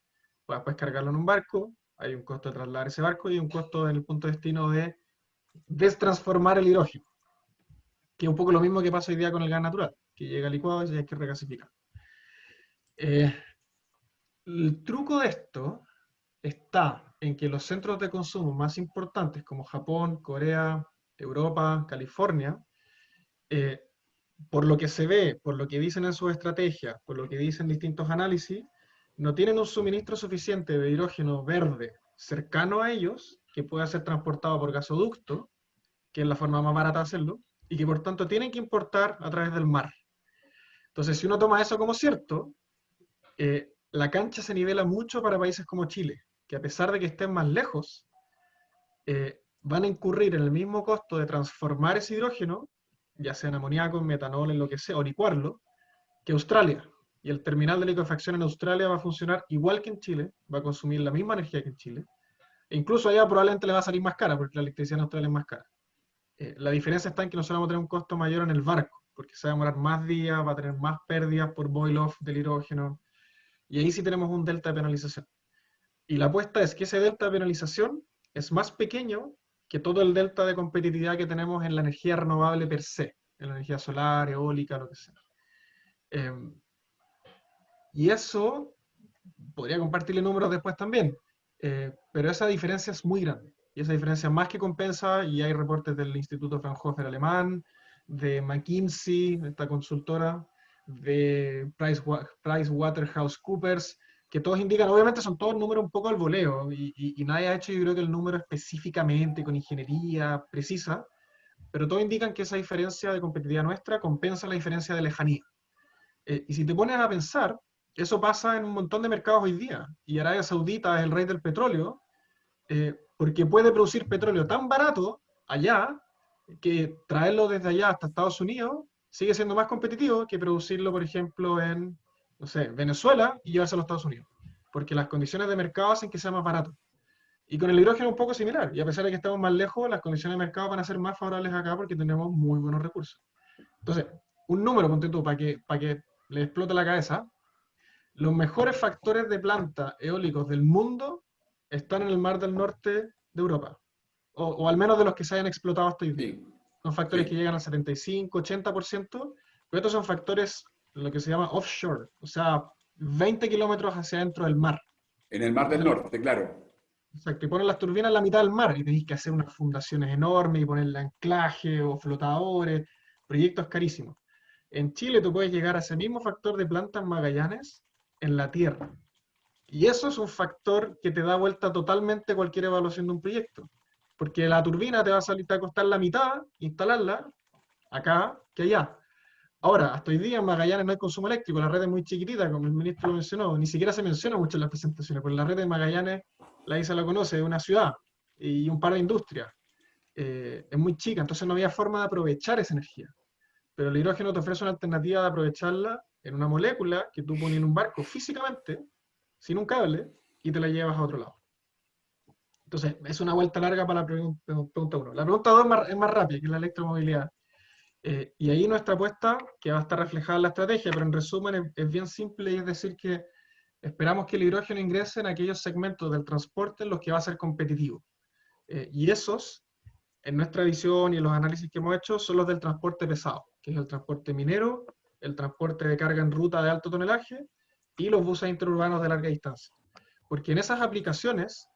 Puedes cargarlo en un barco, hay un costo de trasladar ese barco y un costo en el punto de destino de destransformar el hidrógeno, que es un poco lo mismo que pasa hoy día con el gas natural, que llega licuado y hay que regasificar. El truco de esto está en que los centros de consumo más importantes como Japón, Corea, Europa, California, por lo que se ve, por lo que dicen en sus estrategias, por lo que dicen distintos análisis, no tienen un suministro suficiente de hidrógeno verde cercano a ellos, que pueda ser transportado por gasoducto, que es la forma más barata de hacerlo, y que por tanto tienen que importar a través del mar. Entonces, si uno toma eso como cierto, la cancha se nivela mucho para países como Chile, que a pesar de que estén más lejos, van a incurrir en el mismo costo de transformar ese hidrógeno, ya sea en amoníaco, en metanol, en lo que sea, o licuarlo, que Australia. Y el terminal de liquefacción en Australia va a funcionar igual que en Chile, va a consumir la misma energía que en Chile, e incluso allá probablemente le va a salir más cara, porque la electricidad en Australia es más cara. La diferencia está en que nosotros vamos a tener un costo mayor en el barco, porque se va a demorar más días, va a tener más pérdidas por boil-off del hidrógeno, y ahí sí tenemos un delta de penalización. Y la apuesta es que ese delta de penalización es más pequeño que todo el delta de competitividad que tenemos en la energía renovable per se, en la energía solar, eólica, lo que sea. Y eso, podría compartirle números después también, pero esa diferencia es muy grande. Y esa diferencia más que compensa, y hay reportes del Instituto Fraunhofer alemán, de McKinsey, esta consultora, de PricewaterhouseCoopers, que todos indican, obviamente son todos números un poco al voleo, y nadie ha hecho yo creo que el número específicamente con ingeniería precisa, pero todos indican que esa diferencia de competitividad nuestra compensa la diferencia de lejanía. Y si te pones a pensar, eso pasa en un montón de mercados hoy día, y Arabia Saudita es el rey del petróleo, porque puede producir petróleo tan barato allá, que traerlo desde allá hasta Estados Unidos sigue siendo más competitivo que producirlo, por ejemplo, en, no sé, Venezuela y llevárselo a los Estados Unidos, porque las condiciones de mercado hacen que sea más barato. Y con el hidrógeno un poco similar, y a pesar de que estamos más lejos, las condiciones de mercado van a ser más favorables acá porque tenemos muy buenos recursos. Entonces, un número, ponte tú, para que le explote la cabeza, los mejores factores de planta eólicos del mundo están en el Mar del Norte de Europa, o al menos de los que se hayan explotado hasta hoy día. Sí, Son factores sí. que llegan al 75, 80%, pero estos son factores, lo que se llama offshore, o sea, 20 kilómetros hacia adentro del mar. En el Mar del Norte, claro. Exacto, y ponen las turbinas en la mitad del mar y tenéis que hacer unas fundaciones enormes y ponerle anclaje o flotadores, proyectos carísimos. En Chile tú puedes llegar a ese mismo factor de planta en Magallanes en la tierra. Y eso es un factor que te da vuelta totalmente cualquier evaluación de un proyecto. Porque la turbina te va a costar la mitad instalarla acá que allá. Ahora, hasta hoy día en Magallanes no hay consumo eléctrico, la red es muy chiquitita, como el ministro lo mencionó, ni siquiera se menciona mucho en las presentaciones, porque la red de Magallanes, la ISA la conoce, es una ciudad y un par de industrias. Es muy chica, entonces no había forma de aprovechar esa energía. Pero el hidrógeno te ofrece una alternativa de aprovecharla en una molécula que tú pones en un barco físicamente, sin un cable, y te la llevas a otro lado. Entonces, es una vuelta larga para la pregunta 1. La pregunta 2 es más rápida, que es la electromovilidad. Y ahí nuestra apuesta, que va a estar reflejada en la estrategia, pero en resumen es bien simple, y es decir que esperamos que el hidrógeno ingrese en aquellos segmentos del transporte en los que va a ser competitivo. Y esos, en nuestra visión y en los análisis que hemos hecho, son los del transporte pesado, que es el transporte minero, el transporte de carga en ruta de alto tonelaje y los buses interurbanos de larga distancia. Porque en esas aplicaciones,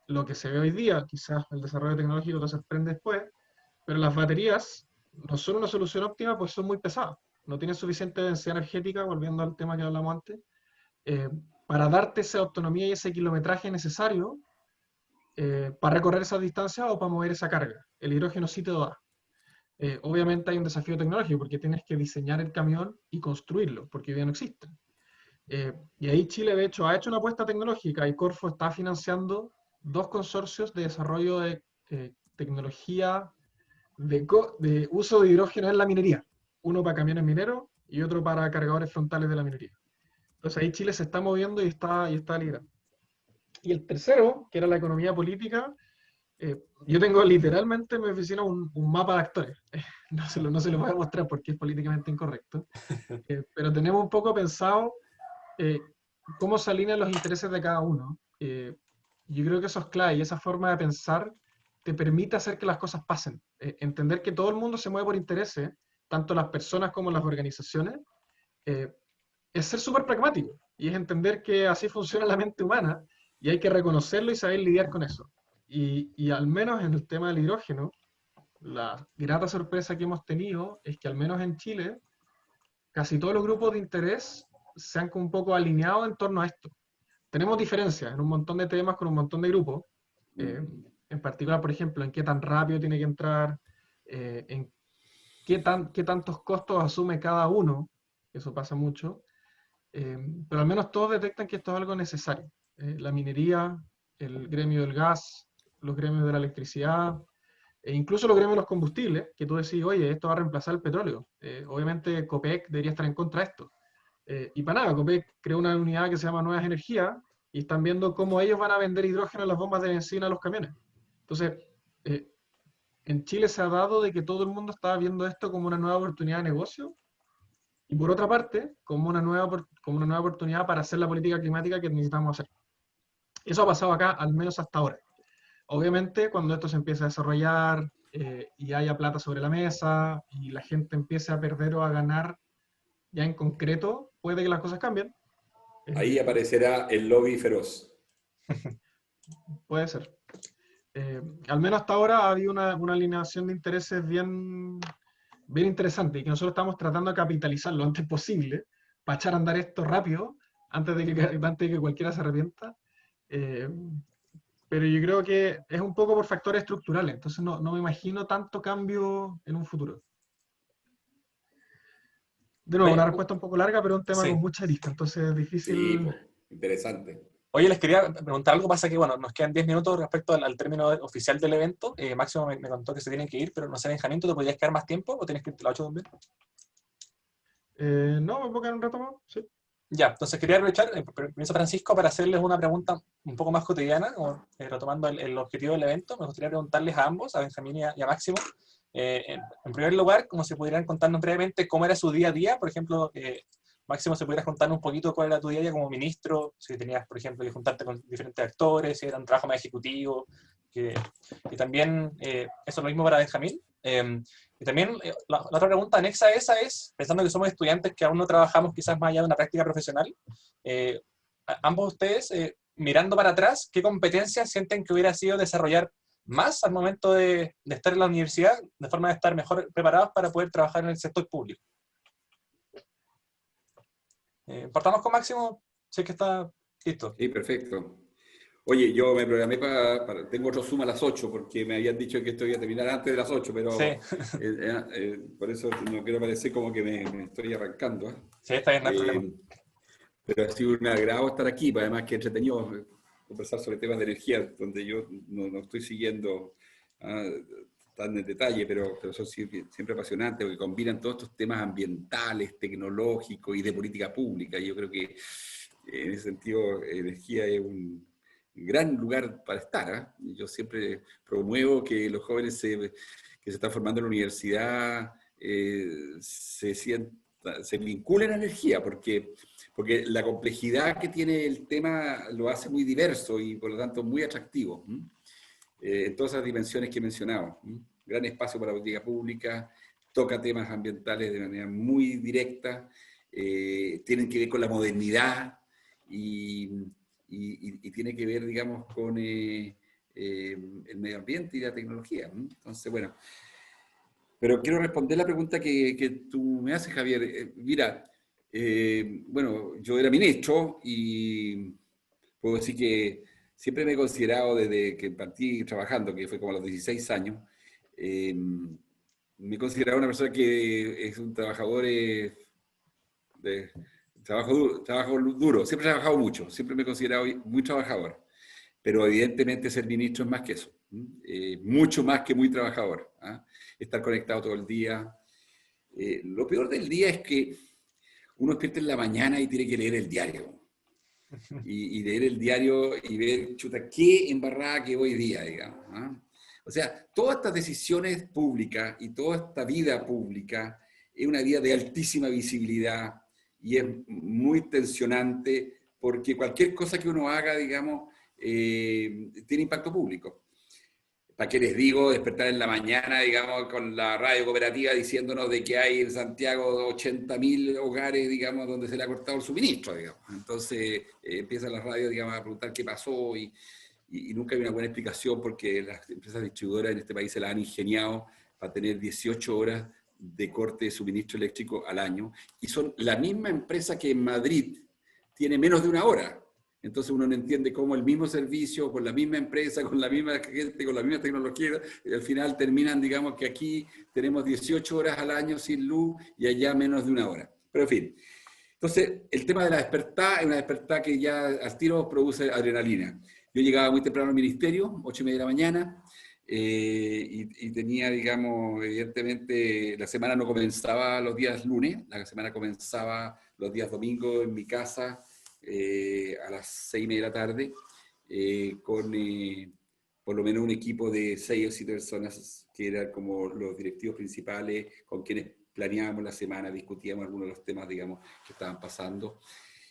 lo que se ve hoy día, quizás el desarrollo tecnológico te sorprende después, pero las baterías no son una solución óptima, pues son muy pesadas. No tienen suficiente densidad energética, volviendo al tema que hablamos antes, eh, para darte esa autonomía y ese kilometraje necesario para recorrer esa distancia o para mover esa carga. El hidrógeno sí te lo da. Obviamente hay un desafío tecnológico porque tienes que diseñar el camión y construirlo, porque hoy día no existen. Y ahí Chile, de hecho, ha hecho una apuesta tecnológica y Corfo está financiando 2 consorcios de desarrollo de tecnología de uso de hidrógeno en la minería. Uno para camiones mineros y otro para cargadores frontales de la minería. Entonces ahí Chile se está moviendo y está liderando. Y el tercero, que era la economía política, yo tengo literalmente en mi oficina un mapa de actores. No se lo voy a mostrar porque es políticamente incorrecto. Pero tenemos un poco pensado cómo se alinean los intereses de cada uno. Yo creo que eso es clave y esa forma de pensar te permite hacer que las cosas pasen. Entender que todo el mundo se mueve por intereses, tanto las personas como las organizaciones, es ser súper pragmático y es entender que así funciona la mente humana y hay que reconocerlo y saber lidiar con eso. Y al menos en el tema del hidrógeno, la grata sorpresa que hemos tenido es que al menos en Chile, casi todos los grupos de interés se han un poco alineado en torno a esto. Tenemos diferencias en un montón de temas con un montón de grupos, en particular, por ejemplo, en qué tan rápido tiene que entrar, en qué tantos costos asume cada uno, eso pasa mucho, pero al menos todos detectan que esto es algo necesario. La minería, el gremio del gas, los gremios de la electricidad, e incluso los gremios de los combustibles, que tú decís, oye, esto va a reemplazar el petróleo. Obviamente COPEC debería estar en contra de esto. Y para nada, COPEC creó una unidad que se llama Nuevas Energías y están viendo cómo ellos van a vender hidrógeno en las bombas de benzina a los camiones. Entonces, en Chile se ha dado de que todo el mundo está viendo esto como una nueva oportunidad de negocio y por otra parte, como una nueva oportunidad para hacer la política climática que necesitamos hacer. Eso ha pasado acá, al menos hasta ahora. Obviamente, cuando esto se empieza a desarrollar y haya plata sobre la mesa y la gente empiece a perder o a ganar ya en concreto, puede que las cosas cambien. Ahí aparecerá el lobby feroz. Puede ser. Al menos hasta ahora ha habido una alineación de intereses bien interesante y que nosotros estamos tratando de capitalizar lo antes posible para echar a andar esto rápido antes de que cualquiera se arrepienta. Pero yo creo que es un poco por factores estructurales, entonces no me imagino tanto cambio en un futuro. De nuevo, una respuesta un poco larga, pero un tema Sí. con mucha arista, entonces es difícil. Sí, interesante. Oye, les quería preguntar algo, pasa que, bueno, nos quedan 10 minutos respecto al término oficial del evento. Máximo me contó que se tienen que ir, pero no sé, Benjamín, ¿tú te podrías quedar más tiempo o tienes que irte a las 8 también? No, me puedo quedar un rato más, sí. Ya, entonces quería aprovechar, permiso Francisco, para hacerles una pregunta un poco más cotidiana, retomando el objetivo del evento. Me gustaría preguntarles a ambos, a Benjamín y a Máximo, en primer lugar, como si pudieran contarnos brevemente cómo era su día a día. Por ejemplo, Máximo, si pudieras contarnos un poquito cuál era tu día a día como ministro, si tenías, por ejemplo, que juntarte con diferentes actores, si era un trabajo más ejecutivo, y también eso es lo mismo para Benjamín. Y también la otra pregunta anexa a esa es, pensando que somos estudiantes que aún no trabajamos quizás más allá de una práctica profesional, ambos ustedes, mirando para atrás, ¿qué competencias sienten que hubiera sido desarrollar más al momento de estar en la universidad, de forma de estar mejor preparados para poder trabajar en el sector público? Partamos con Máximo, sé que está listo. Sí, perfecto. Oye, yo me programé tengo otro Zoom a las 8 porque me habían dicho que esto iba a terminar antes de las 8, pero Sí, por eso no quiero parecer como que me estoy arrancando. sí, está bien, no hay problema. Pero ha sido un agrado estar aquí, pues, además que entretenido conversar sobre temas de energía, donde yo no estoy siguiendo tan en detalle, pero son siempre apasionantes, porque combinan todos estos temas ambientales, tecnológicos y de política pública. Y yo creo que en ese sentido energía es un gran lugar para estar. Yo siempre promuevo que los jóvenes que se están formando en la universidad se vinculen a energía, porque la complejidad que tiene el tema lo hace muy diverso y por lo tanto muy atractivo. En todas esas dimensiones que he mencionado. Gran espacio para la política pública, toca temas ambientales de manera muy directa, tienen que ver con la modernidad y tiene que ver, digamos, con el medio ambiente y la tecnología. Entonces, bueno, pero quiero responder la pregunta que tú me haces, Javier. Mira, bueno, yo era ministro y puedo decir que siempre me he considerado desde que partí trabajando, que fue como a los 16 años, me he considerado una persona que es un trabajador de trabajo duro. Siempre he trabajado mucho, siempre me he considerado muy trabajador. Pero evidentemente ser ministro es más que eso, mucho más que muy trabajador. Estar conectado todo el día. Lo peor del día es que uno despierta en la mañana y tiene que leer el diario. Y leer el diario y ver, chuta, qué embarrada que hoy día, digamos. O sea, todas estas decisiones públicas y toda esta vida pública es una vida de altísima visibilidad y es muy tensionante porque cualquier cosa que uno haga, digamos, tiene impacto público. ¿Para qué les digo? Despertar en la mañana, digamos, con la radio cooperativa diciéndonos de que hay en Santiago 80.000 hogares, digamos, donde se le ha cortado el suministro, digamos. Entonces empiezan las radios, digamos, a preguntar qué pasó y nunca hay una buena explicación porque las empresas distribuidoras en este país se la han ingeniado para tener 18 horas de corte de suministro eléctrico al año y son la misma empresa que en Madrid tiene menos de una hora. Entonces uno no entiende cómo el mismo servicio, con la misma empresa, con la misma gente, con la misma tecnología, y al final terminan, digamos, que aquí tenemos 18 horas al año sin luz y allá menos de una hora. Pero en fin. Entonces, el tema de la despertar es una despertar que ya al tiro produce adrenalina. Yo llegaba muy temprano al ministerio, 8:30 de la mañana, y tenía, digamos, evidentemente, la semana no comenzaba los días lunes, la semana comenzaba los días domingos en mi casa, a las 6:30 de la tarde, con por lo menos un equipo de 6 o 7 personas que eran como los directivos principales con quienes planeábamos la semana, discutíamos algunos de los temas, digamos, que estaban pasando.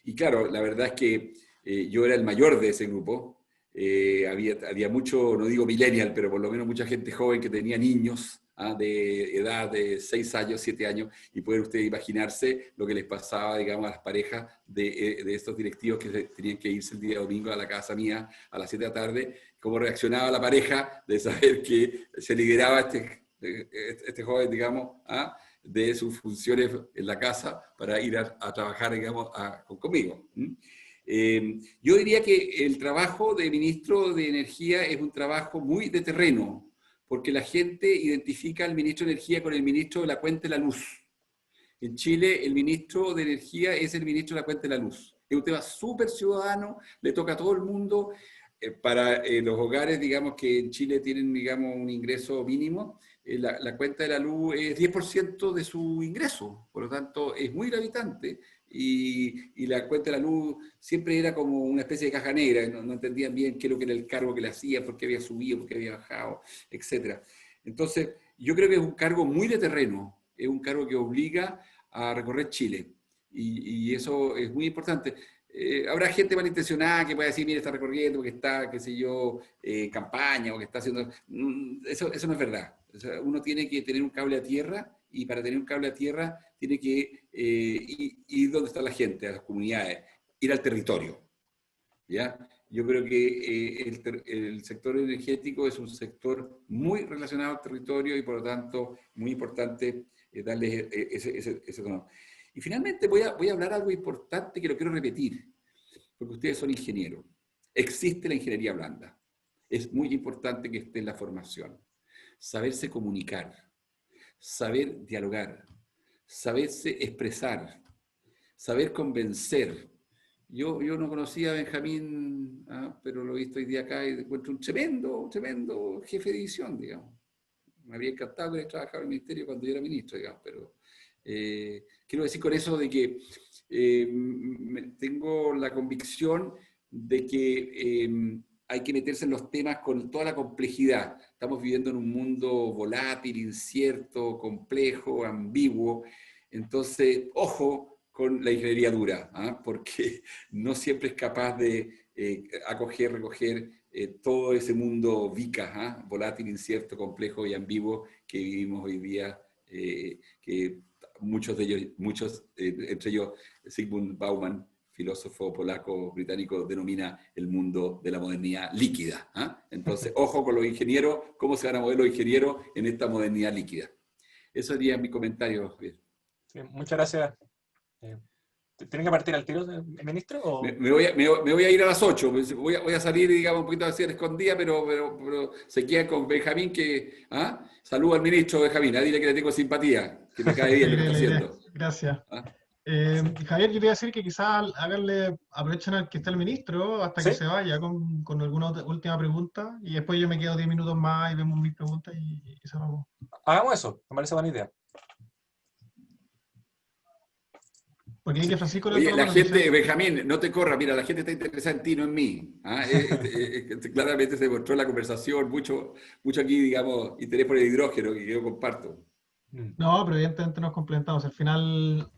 Y claro, la verdad es que yo era el mayor de ese grupo. Había mucho, no digo millennial, pero por lo menos mucha gente joven que tenía niños de edad de 6 años, 7 años, y pueden ustedes imaginarse lo que les pasaba, digamos, a las parejas de estos directivos que tenían que irse el día domingo a la casa mía a las 7 de la tarde, cómo reaccionaba la pareja de saber que se liberaba este joven, digamos, de sus funciones en la casa para ir a trabajar, digamos, conmigo. Yo diría que el trabajo de ministro de Energía es un trabajo muy de terreno, porque la gente identifica al ministro de Energía con el ministro de la cuenta de la luz. En Chile, el ministro de Energía es el ministro de la cuenta de la luz. Es un tema súper ciudadano, le toca a todo el mundo. Para los hogares, digamos, que en Chile tienen, digamos, un ingreso mínimo, la cuenta de la luz es 10% de su ingreso, por lo tanto es muy gravitante y la cuenta de la luz siempre era como una especie de caja negra, no entendían bien qué es lo que era el cargo que le hacía, por qué había subido, por qué había bajado, etc. Entonces, yo creo que es un cargo muy de terreno, es un cargo que obliga a recorrer Chile y eso es muy importante. Habrá gente malintencionada que pueda decir, mire, está recorriendo porque está, qué sé yo, campaña o que está haciendo... Eso no es verdad. O sea, uno tiene que tener un cable a tierra y para tener un cable a tierra tiene que ir donde está la gente, a las comunidades, ir al territorio. ¿Ya? Yo creo que el sector energético es un sector muy relacionado al territorio y por lo tanto muy importante darle ese tono. Y finalmente voy a hablar algo importante que lo quiero repetir, porque ustedes son ingenieros. Existe la ingeniería blanda. Es muy importante que esté en la formación. Saberse comunicar, saber dialogar, saberse expresar, saber convencer. Yo no conocía a Benjamín, pero lo he visto hoy día acá y encuentro un tremendo jefe de división, digamos. Me habría encantado haber trabajado en el ministerio cuando yo era ministro, digamos, pero quiero decir con eso de que tengo la convicción de que hay que meterse en los temas con toda la complejidad. Estamos viviendo en un mundo volátil, incierto, complejo, ambiguo. Entonces, ojo con la ingeniería dura, porque no siempre es capaz de recoger todo ese mundo VICA, volátil, incierto, complejo y ambiguo que vivimos hoy día, que muchos de ellos, entre ellos Zygmunt Bauman, filósofo polaco-británico, denomina el mundo de la modernidad líquida. Entonces, ojo con los ingenieros, cómo se van a mover los ingenieros en esta modernidad líquida. Eso sería mi comentario, Javier. Sí, muchas gracias. ¿Tienen que partir al tiro, ministro? ¿O? Me voy a ir a las 8. Voy a salir, digamos, un poquito así escondida, pero se queda con Benjamín, que... Saluda al ministro Benjamín, dile que le tengo simpatía, que me cae bien lo que está haciendo. Gracias. Javier, yo quería decir que quizás aprovechen al que está el ministro hasta que se vaya con alguna última pregunta, y después yo me quedo 10 minutos más y vemos mis preguntas y cerramos. Hagamos eso, me parece buena idea. Porque hay que Francisco... Oye, la gente, Benjamín, no te corras, mira, la gente está interesada en ti, no en mí. Claramente se demostró en la conversación, mucho aquí, digamos, interés por el hidrógeno, que yo comparto. No, pero evidentemente nos complementamos. Al final,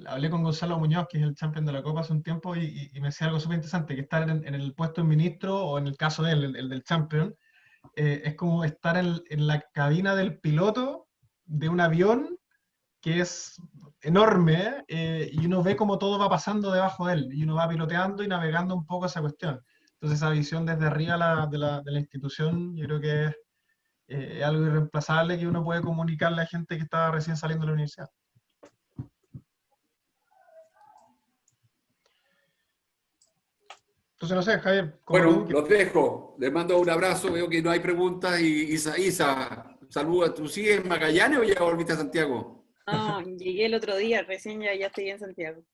hablé con Gonzalo Muñoz, que es el champion de la Copa hace un tiempo, y me decía algo súper interesante, que estar en el puesto de ministro, o en el caso de él, el del champion, es como estar en la cabina del piloto de un avión que es enorme, y uno ve cómo todo va pasando debajo de él, y uno va piloteando y navegando un poco esa cuestión. Entonces esa visión desde arriba de la institución, yo creo que es algo irreemplazable que uno puede comunicarle a gente que está recién saliendo de la universidad. Entonces, no sé, Javier. Bueno, los dejo. Les mando un abrazo. Veo que no hay preguntas. Y Isa, saluda. ¿Tú sigues en Magallanes o ya volviste a Santiago? No, llegué el otro día, recién ya estoy en Santiago.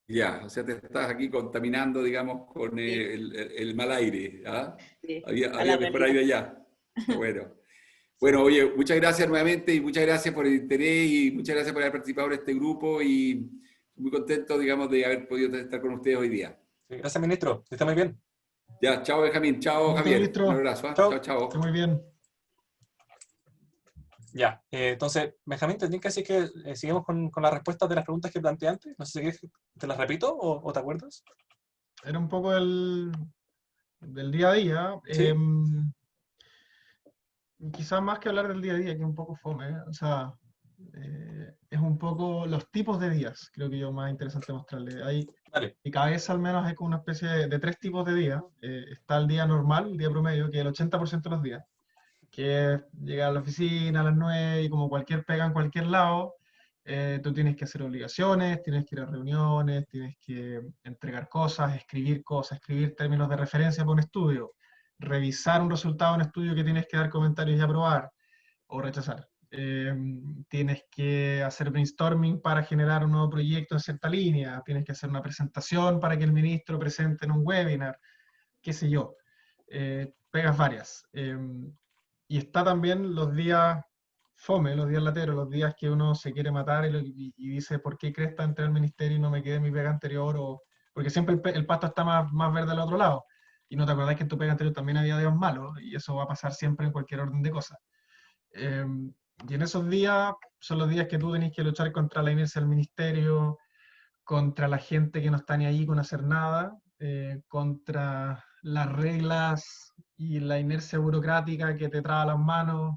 Ya, o sea, te estás aquí contaminando, digamos, con Sí. el mal aire. Sí, Había mejor aire allá. Bueno, oye, muchas gracias nuevamente y muchas gracias por el interés y muchas gracias por haber participado en este grupo y muy contento, digamos, de haber podido estar con ustedes hoy día. Sí, gracias, ministro. Que esté muy bien. Ya, chao Benjamín, chao Javier. Ministro. Un abrazo. Chao. Chao. Está muy bien. Ya, entonces, Benjamín, te tengo que decir que sigamos con las respuestas de las preguntas que planteé antes. No sé si quieres que te las repito o te acuerdas. Era un poco del día a día. Sí. Quizás más que hablar del día a día, que es un poco fome, o sea, es un poco los tipos de días, creo que yo más interesante mostrarle. Dale. Mi cabeza al menos es como una especie de 3 tipos de días. Está el día normal, el día promedio, que es el 80% de los días, que es llegar a la oficina a las 9 y como cualquier pega en cualquier lado, tú tienes que hacer obligaciones, tienes que ir a reuniones, tienes que entregar cosas, escribir términos de referencia para un estudio, revisar un resultado en estudio que tienes que dar comentarios y aprobar o rechazar. Tienes que hacer brainstorming para generar un nuevo proyecto en cierta línea, tienes que hacer una presentación para que el ministro presente en un webinar, qué sé yo. Pegas varias. Y está también los días fome, los días lateros, los días que uno se quiere matar y dice, ¿por qué cresta entré al ministerio y no me quedé en mi pega anterior? Porque siempre el pasto está más verde al otro lado. Y no te acordás que en tu pega anterior también había días malos, y eso va a pasar siempre en cualquier orden de cosas. Y en esos días son los días que tú tenés que luchar contra la inercia del ministerio, contra la gente que no está ni ahí con hacer nada, contra las reglas y la inercia burocrática que te traba las manos,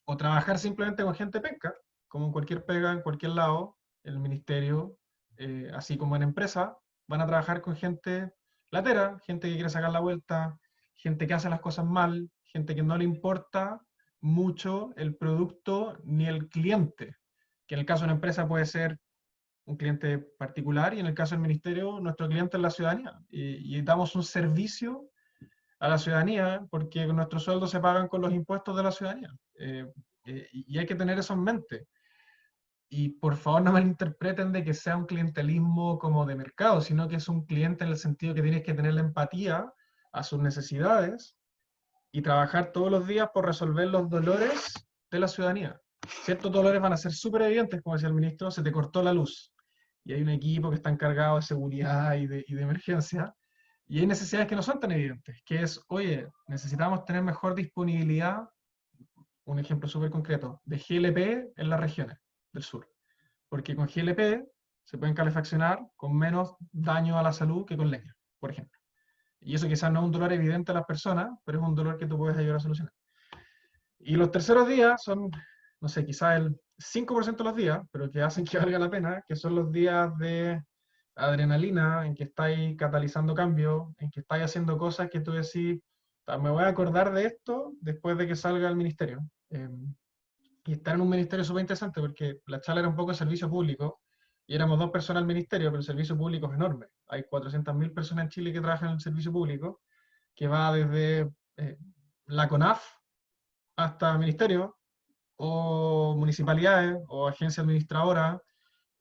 o trabajar simplemente con gente penca, como en cualquier pega, en cualquier lado, el ministerio, así como en empresa, van a trabajar con gente latera, gente que quiere sacar la vuelta, gente que hace las cosas mal, gente que no le importa mucho el producto ni el cliente, que en el caso de una empresa puede ser un cliente particular, y en el caso del ministerio, nuestro cliente es la ciudadanía. Y damos un servicio a la ciudadanía porque nuestros sueldos se pagan con los impuestos de la ciudadanía. Y hay que tener eso en mente. Y por favor no malinterpreten de que sea un clientelismo como de mercado, sino que es un cliente en el sentido que tienes que tener la empatía a sus necesidades y trabajar todos los días por resolver los dolores de la ciudadanía. Ciertos dolores van a ser súper evidentes, como decía el ministro, se te cortó la luz, y hay un equipo que está encargado de seguridad y de emergencia, y hay necesidades que no son tan evidentes, que es, oye, necesitamos tener mejor disponibilidad, un ejemplo súper concreto, de GLP en las regiones del sur, porque con GLP se pueden calefaccionar con menos daño a la salud que con leña, por ejemplo. Y eso quizás no es un dolor evidente a las personas, pero es un dolor que tú puedes ayudar a solucionar. Y los terceros días son, no sé, quizás el 5% de los días, pero que hacen que valga la pena, que son los días de adrenalina, en que estáis catalizando cambios, en que estáis haciendo cosas que tú decís, me voy a acordar de esto después de que salga el ministerio. Y estar en un ministerio es súper interesante porque la charla era un poco de servicio público, y éramos 2 personas al ministerio, pero el servicio público es enorme. Hay 400.000 personas en Chile que trabajan en el servicio público, que va desde la CONAF hasta ministerio, o municipalidades, o agencias administradoras.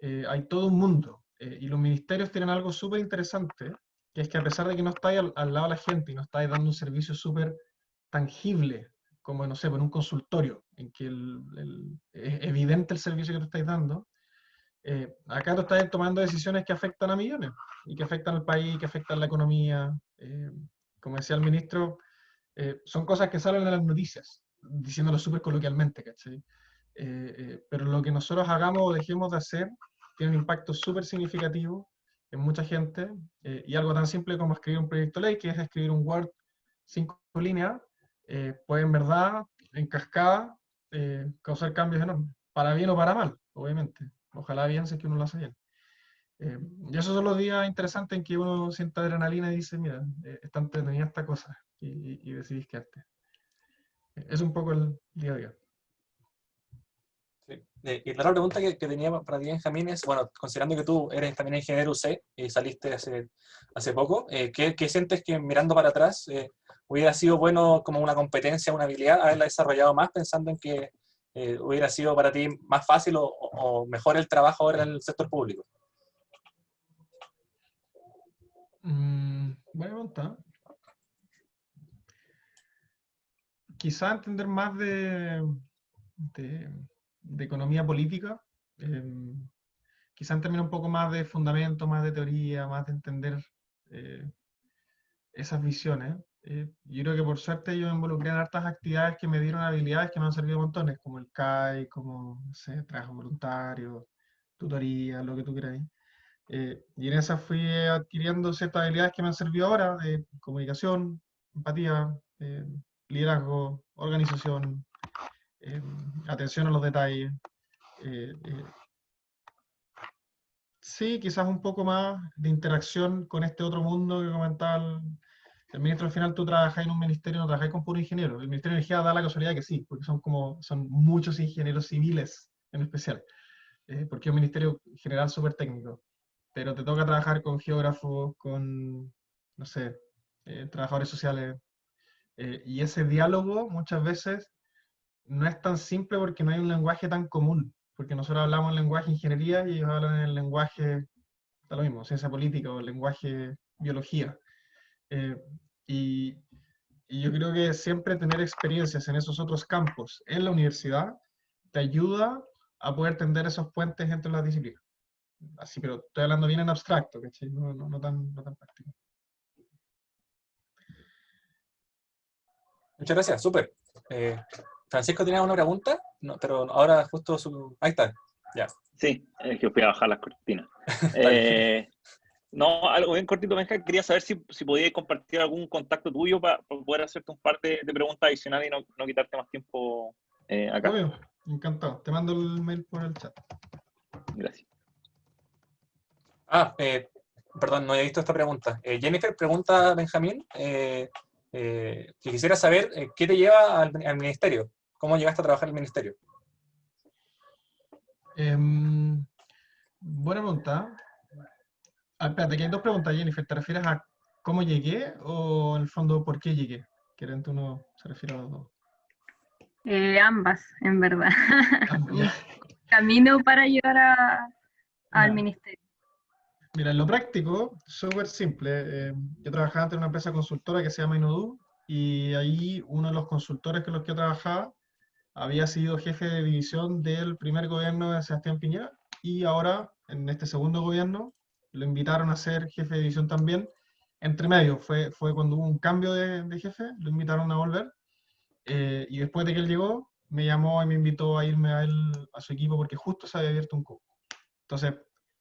Hay todo un mundo. Y los ministerios tienen algo súper interesante, que es que a pesar de que no estáis al lado de la gente y no estáis dando un servicio súper tangible, como, no sé, por un consultorio, en que es evidente el servicio que tú estáis dando, acá tú estás tomando decisiones que afectan a millones, y que afectan al país, que afectan la economía. Como decía el ministro, son cosas que salen en las noticias, diciéndolo súper coloquialmente, ¿cachai? Pero lo que nosotros hagamos o dejemos de hacer tiene un impacto súper significativo en mucha gente, y algo tan simple como escribir un proyecto de ley, que es escribir un Word 5 líneas, puede en verdad, en cascada, causar cambios enormes, para bien o para mal, obviamente. Ojalá bien, si es que uno lo hace bien. Y esos son los días interesantes en que uno siente adrenalina y dice, mira, está entretenida esta cosa, y decidís quedarte. Es un poco el día a día. Sí. Y la otra pregunta que tenía para ti, Benjamín, es, bueno, considerando que tú eres también ingeniero UC y saliste hace poco, ¿qué sientes que mirando para atrás hubiera sido bueno como una competencia, una habilidad, haberla desarrollado más, pensando en que hubiera sido para ti más fácil o mejor el trabajo ahora en el sector público? Buena pregunta. Quizá entender más de economía política, quizá en términos un poco más de fundamento, más de teoría, más de entender esas visiones. Yo creo que por suerte yo me involucré en hartas actividades que me dieron habilidades que me han servido montones, como el CAI, como, no sé, trabajo voluntario, tutoría, lo que tú queráis. Y en esas fui adquiriendo ciertas habilidades que me han servido ahora, de comunicación, empatía, liderazgo, organización, atención a los detalles. Sí, quizás un poco más de interacción con este otro mundo que comentaba el ministro. Al final tú trabajas en un ministerio, no trabajas con puro ingeniero. El Ministerio de Energía da la casualidad que sí, porque son muchos ingenieros civiles en especial, porque es un ministerio general súper técnico. Pero te toca trabajar con geógrafos, con, no sé, trabajadores sociales, y ese diálogo muchas veces no es tan simple porque no hay un lenguaje tan común, porque nosotros hablamos en lenguaje ingeniería y ellos hablan en el lenguaje, da lo mismo, ciencia política o el lenguaje biología. Eh, y, y yo creo que siempre tener experiencias en esos otros campos en la universidad te ayuda a poder tender esos puentes entre las disciplinas. Así, pero estoy hablando bien en abstracto, ¿cachai? No tan práctico. Muchas gracias, súper. Francisco tenía una pregunta, no, pero ahora justo ahí está, ya. Sí, es que fui a bajar las cortinas. Dale. No, algo bien cortito, Benja. Quería saber si podías compartir algún contacto tuyo para poder hacerte un par de preguntas adicionales y no quitarte más tiempo acá. Obvio, encantado. Te mando el mail por el chat. Gracias. Perdón, no he visto esta pregunta. Jennifer pregunta a Benjamín que quisiera saber qué te lleva al ministerio. ¿Cómo llegaste a trabajar en el ministerio? Buena pregunta. Ah, espérate, que hay dos preguntas, Jennifer. ¿Te refieres a cómo llegué o en el fondo por qué llegué? Que entre uno se refiere a los dos. Ambas, en verdad. Ambos, ya. Camino para llegar al Ya. ministerio. Mira, en lo práctico, súper simple. Yo trabajaba antes en una empresa consultora que se llama Inodú, y ahí uno de los consultores con los que yo trabajaba había sido jefe de división del primer gobierno de Sebastián Piñera, y ahora, en este segundo gobierno, lo invitaron a ser jefe de división también. Entre medio, fue cuando hubo un cambio de jefe, lo invitaron a volver, y después de que él llegó, me llamó y me invitó a irme a él, a su equipo, porque justo se había abierto un cupo. Entonces,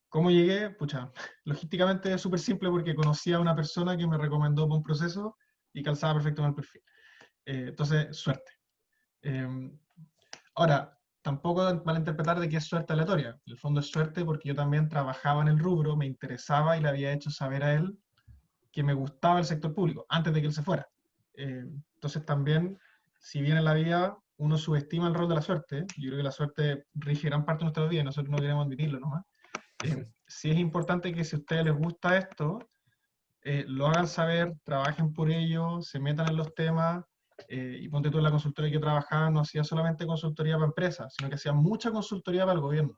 ¿cómo llegué? Pucha, logísticamente es súper simple porque conocí a una persona que me recomendó para un proceso y calzaba perfecto en el perfil. Entonces, suerte. Ahora, tampoco malinterpretar de que es suerte aleatoria. En el fondo es suerte porque yo también trabajaba en el rubro, me interesaba y le había hecho saber a él que me gustaba el sector público antes de que él se fuera. Entonces también, si bien en la vida uno subestima el rol de la suerte, yo creo que la suerte rige gran parte de nuestra vida y nosotros no queremos admitirlo nomás. Sí es importante que si a ustedes les gusta esto, lo hagan saber, trabajen por ello, se metan en los temas, y ponte tú en la consultoría que yo trabajaba, no hacía solamente consultoría para empresas, sino que hacía mucha consultoría para el gobierno,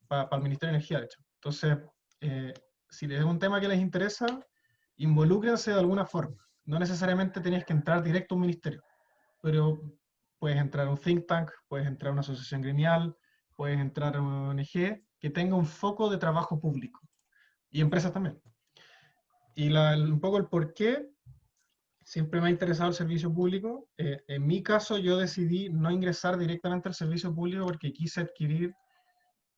para el Ministerio de Energía, de hecho. Entonces, si es un tema que les interesa, involúcrense de alguna forma. No necesariamente tenéis que entrar directo a un ministerio, pero puedes entrar a un think tank, puedes entrar a una asociación gremial, puedes entrar a una ONG que tenga un foco de trabajo público, y empresas también. Y un poco el por qué siempre me ha interesado el servicio público. En mi caso, yo decidí no ingresar directamente al servicio público porque quise adquirir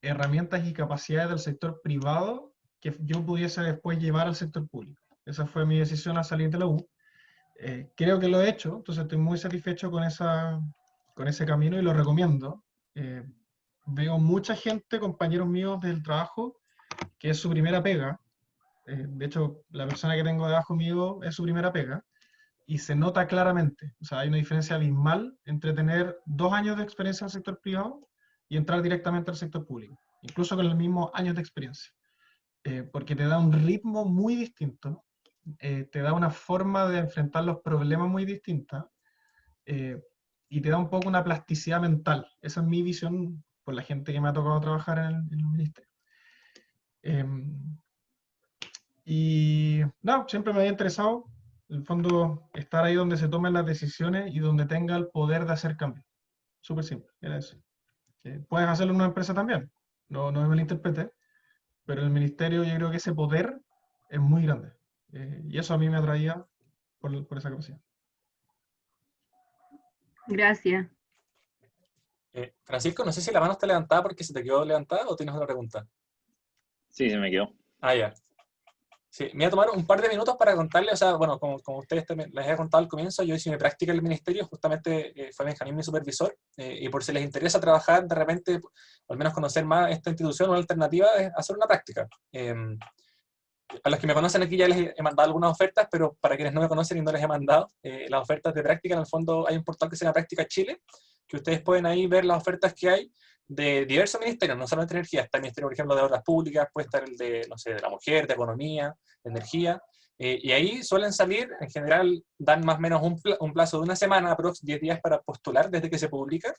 herramientas y capacidades del sector privado que yo pudiese después llevar al sector público. Esa fue mi decisión al salir de la U. Creo que lo he hecho, entonces estoy muy satisfecho con ese camino y lo recomiendo. Veo mucha gente, compañeros míos del trabajo, que es su primera pega. De hecho, la persona que tengo debajo mío es su primera pega, y se nota claramente. O sea, hay una diferencia abismal entre tener 2 años de experiencia en el sector privado y entrar directamente al sector público, incluso con los mismos años de experiencia. Porque te da un ritmo muy distinto, te da una forma de enfrentar los problemas muy distinta, y te da un poco una plasticidad mental. Esa es mi visión por la gente que me ha tocado trabajar en el ministerio. Y no, siempre me había interesado, en el fondo, estar ahí donde se tomen las decisiones y donde tenga el poder de hacer cambios. Súper simple, era eso. Puedes hacerlo en una empresa también, no me malinterprete, pero en el ministerio yo creo que ese poder es muy grande. Y eso a mí me atraía por esa capacidad. Gracias. Francisco, no sé si la mano está levantada porque se te quedó levantada o tienes otra pregunta. Sí, se me quedó. Ah, ya. Sí, me voy a tomar un par de minutos para contarles, o sea, bueno, como ustedes también les he contado al comienzo, yo hice mi práctica en el ministerio, justamente fue Benjamín mi supervisor, y por si les interesa trabajar de repente, o al menos conocer más esta institución, una alternativa es hacer una práctica. A los que me conocen aquí ya les he mandado algunas ofertas, pero para quienes no me conocen y no les he mandado, las ofertas de práctica, en el fondo hay un portal que se llama Práctica Chile, que ustedes pueden ahí ver las ofertas que hay de diversos ministerios, no solamente energía, está el Ministerio, por ejemplo, de Obras Públicas, puede estar el de, no sé, de la mujer, de economía, de energía, y ahí suelen salir, en general, dan más o menos un plazo de una semana, aprox 10 días para postular desde que se publica,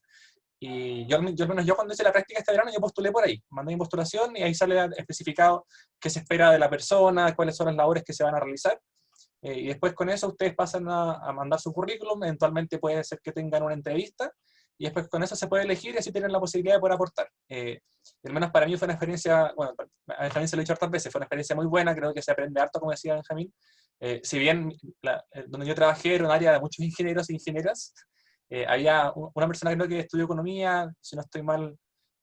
y al menos yo cuando hice la práctica este verano, yo postulé por ahí, mandé mi postulación y ahí sale especificado qué se espera de la persona, cuáles son las labores que se van a realizar, y después con eso ustedes pasan a mandar su currículum, eventualmente puede ser que tengan una entrevista, y después con eso se puede elegir y así tienen la posibilidad de poder aportar. Al menos para mí fue una experiencia, bueno, a Benjamín se lo he dicho hartas veces, fue una experiencia muy buena, creo que se aprende harto, como decía Benjamín. Si bien donde yo trabajé era un área de muchos ingenieros e ingenieras, había una persona que creo que estudió economía, si no estoy mal,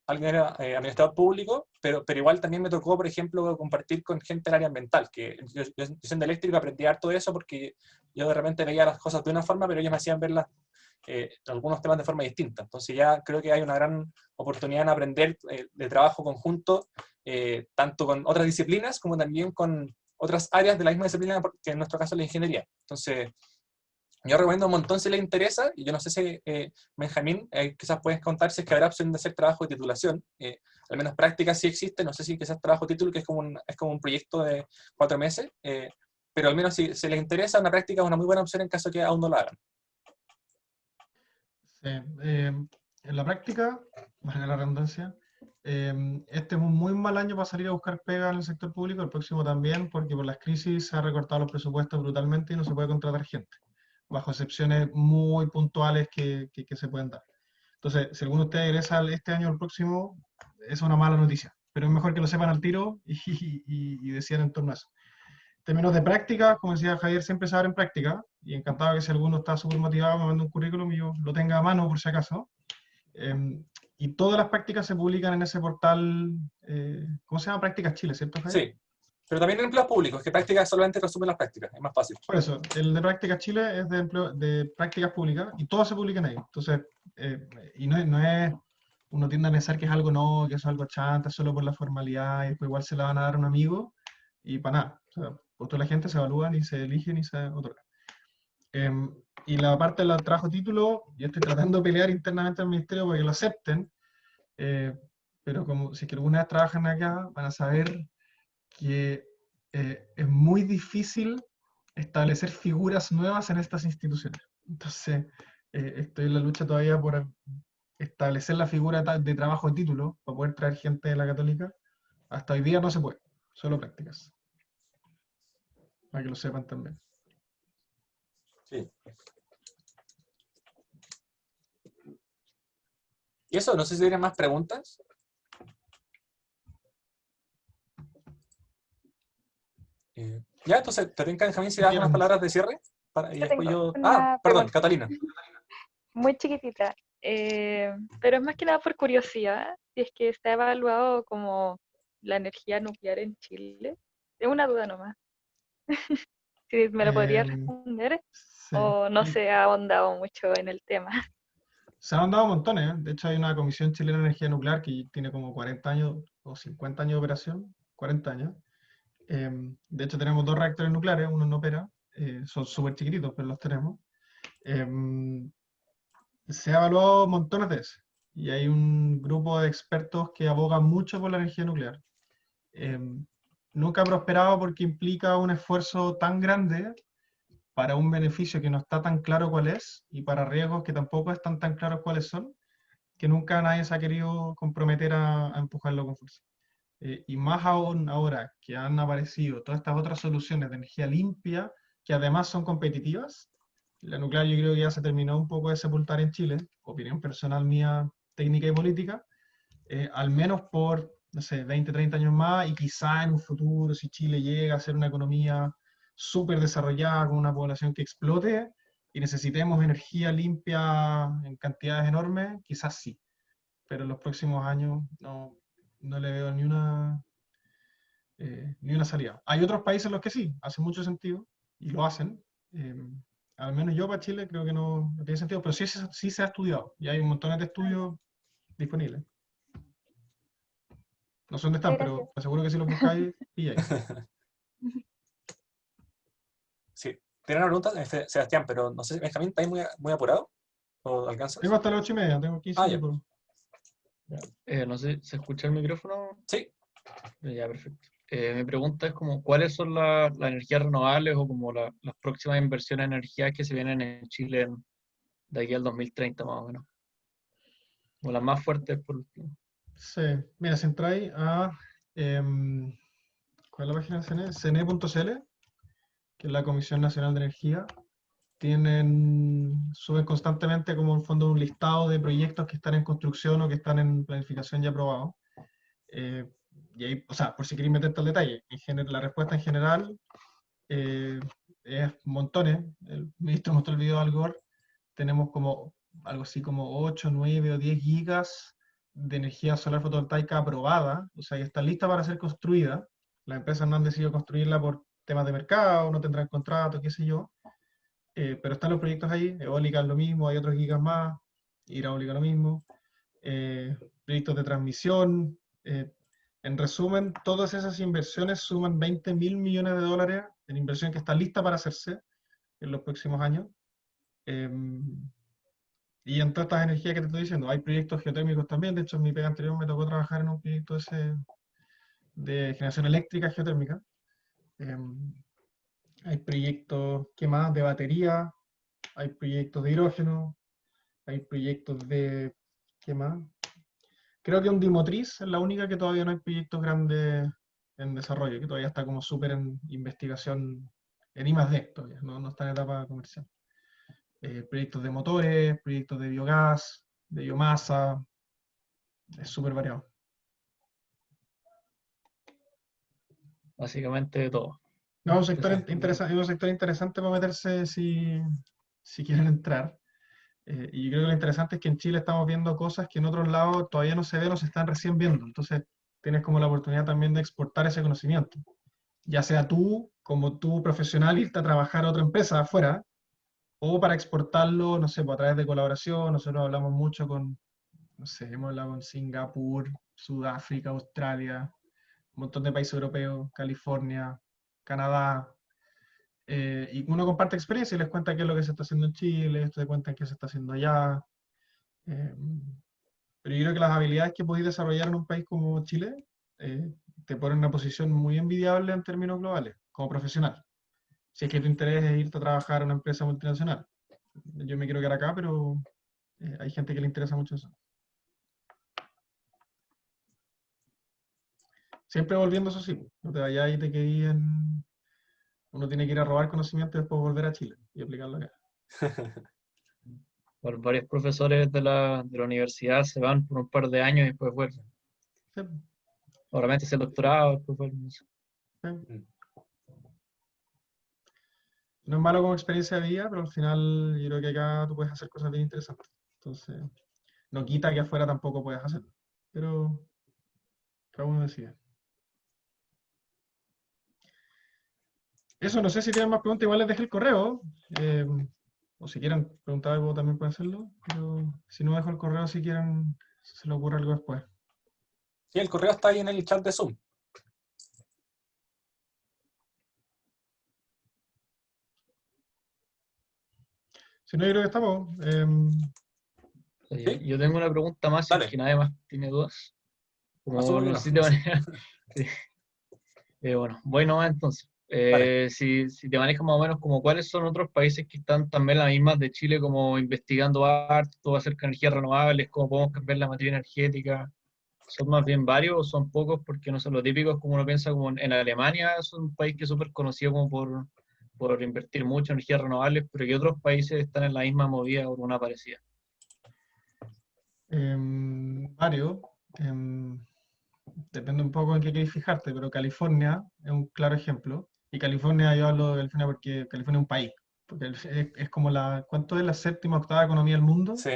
alguien era administrador público, pero igual también me tocó, por ejemplo, compartir con gente del área ambiental, que yo siendo eléctrico aprendí harto de eso porque yo de repente veía las cosas de una forma, pero ellos me hacían verlas algunos temas de forma distinta. Entonces ya creo que hay una gran oportunidad en aprender de trabajo conjunto, tanto con otras disciplinas como también con otras áreas de la misma disciplina, que en nuestro caso es la ingeniería. Entonces, Yo recomiendo un montón si les interesa, y yo no sé si, Benjamín, quizás puedes contar si es que habrá opción de hacer trabajo de titulación. Al menos prácticas sí existe, no sé si quizás trabajo de título, que es como un proyecto de 4 meses, pero al menos si les interesa, una práctica es una muy buena opción en caso que aún no la hagan. Sí, en la práctica, valga la redundancia, este es un muy mal año para salir a buscar pega en el sector público, el próximo también, porque por las crisis se han recortado los presupuestos brutalmente y no se puede contratar gente, bajo excepciones muy puntuales que se pueden dar. Entonces, si alguno de ustedes egresa este año o el próximo, es una mala noticia, pero es mejor que lo sepan al tiro y decidan en torno a eso. En términos de práctica, como decía Javier, siempre se en práctica, y encantado que si alguno está súper motivado me mande un currículum y yo lo tenga a mano por si acaso. Y todas las prácticas se publican en ese portal, ¿cómo se llama? Prácticas Chile, ¿cierto, Javier? Sí, pero también en empleos públicos, que prácticas solamente resumen las prácticas, es más fácil. Por eso, el de Prácticas Chile es de prácticas públicas y todo se publica en ahí. Entonces, y no es, uno tiende a pensar que es algo no, que es algo chanta, solo por la formalidad, y después igual se la van a dar a un amigo, y para nada. O sea, por toda la gente se evalúan y se eligen y se otorgan. Y la parte del trabajo título, yo estoy tratando de pelear internamente al ministerio para que lo acepten, pero como si es que alguna vez trabajan acá, van a saber que es muy difícil establecer figuras nuevas en estas instituciones. Entonces, estoy en la lucha todavía por establecer la figura de trabajo de título para poder traer gente de la Católica. Hasta hoy día no se puede, solo prácticas. Para que lo sepan también. Sí. Y eso, no sé si tienen más preguntas. Ya, entonces, ¿te tinca, Benjamín, si das unas palabras de cierre? Y Yo después tengo yo... una perdón, pregunta Catalina. muy chiquitita, pero es más que nada por curiosidad, si es que está evaluado como la energía nuclear en Chile. Es una duda nomás. Si me lo podría responder Sí. o no se ha ahondado mucho en el tema. Se han dado montones, ¿eh? De hecho, hay una Comisión Chilena de Energía Nuclear que tiene como 40 años o 50 años de operación, 40 años. De hecho, tenemos 2 reactores nucleares, uno no opera, son súper chiquititos, pero los tenemos. Se ha evaluado montones de veces y hay un grupo de expertos que abogan mucho por la energía nuclear. Nunca ha prosperado porque implica un esfuerzo tan grande para un beneficio que no está tan claro cuál es y para riesgos que tampoco están tan claros cuáles son, que nunca nadie se ha querido comprometer a empujarlo con fuerza. Y más aún ahora que han aparecido todas estas otras soluciones de energía limpia, que además son competitivas, la nuclear yo creo que ya se terminó un poco de sepultar en Chile, opinión personal mía, técnica y política, al menos por, no sé, 20, 30 años más, y quizá en un futuro, si Chile llega a ser una economía súper desarrollada, con una población que explote, y necesitemos energía limpia en cantidades enormes, quizás sí, pero en los próximos años no le veo ni una salida. Hay otros países en los que sí, hace mucho sentido, y lo hacen. Al menos yo para Chile creo que no tiene sentido, pero sí se ha estudiado, y hay un montón de estudios disponibles. No sé dónde están, Gracias. pero te aseguro que si los buscáis, pilláis. Sí. Tiene una pregunta, Sebastián, pero no sé, Benjamín, ¿estás muy apurado? ¿O alcanzas? Tengo hasta las 8:30, tengo 15 ya. minutos. No sé, ¿se escucha el micrófono? Sí. Ya, perfecto. Mi pregunta es como, ¿cuáles son las energías renovables o como las próximas inversiones en energía que se vienen en Chile de aquí al 2030 más o menos? O las más fuertes por último. Sí, mira, si entráis a ¿cuál es la página de CNE? CNE.cl, que es la Comisión Nacional de Energía. Suben constantemente como en fondo un listado de proyectos que están en construcción o que están en planificación ya aprobados. Y ahí, o sea, por si queréis meterte al detalle, la respuesta en general es montones. El ministro mostró el video de Al Gore. Tenemos como algo así como 8, 9 o 10 gigas de energía solar fotovoltaica aprobada, o sea, ya está lista para ser construida. Las empresas no han decidido construirla por temas de mercado, no tendrán contrato, qué sé yo. Pero están los proyectos ahí, eólica es lo mismo, hay otros gigas más, hidráulica lo mismo, proyectos de transmisión. En resumen, todas esas inversiones suman 20.000 millones de dólares en inversión que está lista para hacerse en los próximos años. Y en todas estas energías que te estoy diciendo, hay proyectos geotérmicos también. De hecho, en mi pega anterior me tocó trabajar en un proyecto ese de generación eléctrica geotérmica. Hay proyectos, ¿qué más? De batería, hay proyectos de hidrógeno, hay proyectos de, ¿qué más? Creo que Undimotriz es la única que todavía no hay proyectos grandes en desarrollo, que todavía está como súper en investigación, en I+D todavía, no está en etapa comercial. Proyectos de motores, proyectos de biogás, de biomasa, es súper variado. Básicamente de todo. No, un sector interesante para meterse si quieren entrar. Y yo creo que lo interesante es que en Chile estamos viendo cosas que en otros lados todavía no se ven o se están recién viendo. Entonces tienes como la oportunidad también de exportar ese conocimiento. Ya sea tú, como tú profesional, irte a trabajar a otra empresa afuera, o para exportarlo, no sé, pues a través de colaboración. Nosotros hablamos mucho con, no sé, hemos hablado con Singapur, Sudáfrica, Australia, un montón de países europeos, California, Canadá, y uno comparte experiencia y les cuenta qué es lo que se está haciendo en Chile, esto te cuentan qué se está haciendo allá. Pero yo creo que las habilidades que podéis desarrollar en un país como Chile te ponen en una posición muy envidiable en términos globales, como profesional. Si es que tu interés es irte a trabajar a una empresa multinacional. Yo me quiero quedar acá, pero hay gente que le interesa mucho eso. Siempre volviendo, eso sí, no te vayas y te quedes en... Uno tiene que ir a robar conocimiento y después volver a Chile y aplicarlo acá. Varios profesores de la universidad se van por un par de años y después vuelven. Sí. Obviamente es el doctorado, después vuelven. Sí. No es malo como experiencia de vida, pero al final yo creo que acá tú puedes hacer cosas bien interesantes. Entonces, no quita que afuera tampoco puedas hacerlo. Pero cada uno decide. Eso, no sé si tienen más preguntas, igual les dejé el correo. O si quieren preguntar algo también pueden hacerlo. Pero si no dejo el correo, si quieren, se les ocurre algo después. Sí, el correo está ahí en el chat de Zoom. Si no, yo creo que estamos. Oye, yo tengo una pregunta más, si es que nadie más tiene dudas. Como no sé si te manejas. Sí. Bueno, voy nomás entonces. Si te manejas más o menos como cuáles son otros países que están también las mismas de Chile, como investigando harto acerca de energías renovables, cómo podemos cambiar la materia energética. ¿Son más bien varios o son pocos? Porque no son los típicos como uno piensa, como en Alemania, es un país que es súper conocido como por invertir mucho en energías renovables, pero que otros países están en la misma movida o una parecida. Varios. Depende un poco en qué queréis fijarte, pero California es un claro ejemplo. Y California, yo hablo de California porque California es un país. Porque es como ¿cuánto es la séptima, octava economía del mundo? Sí.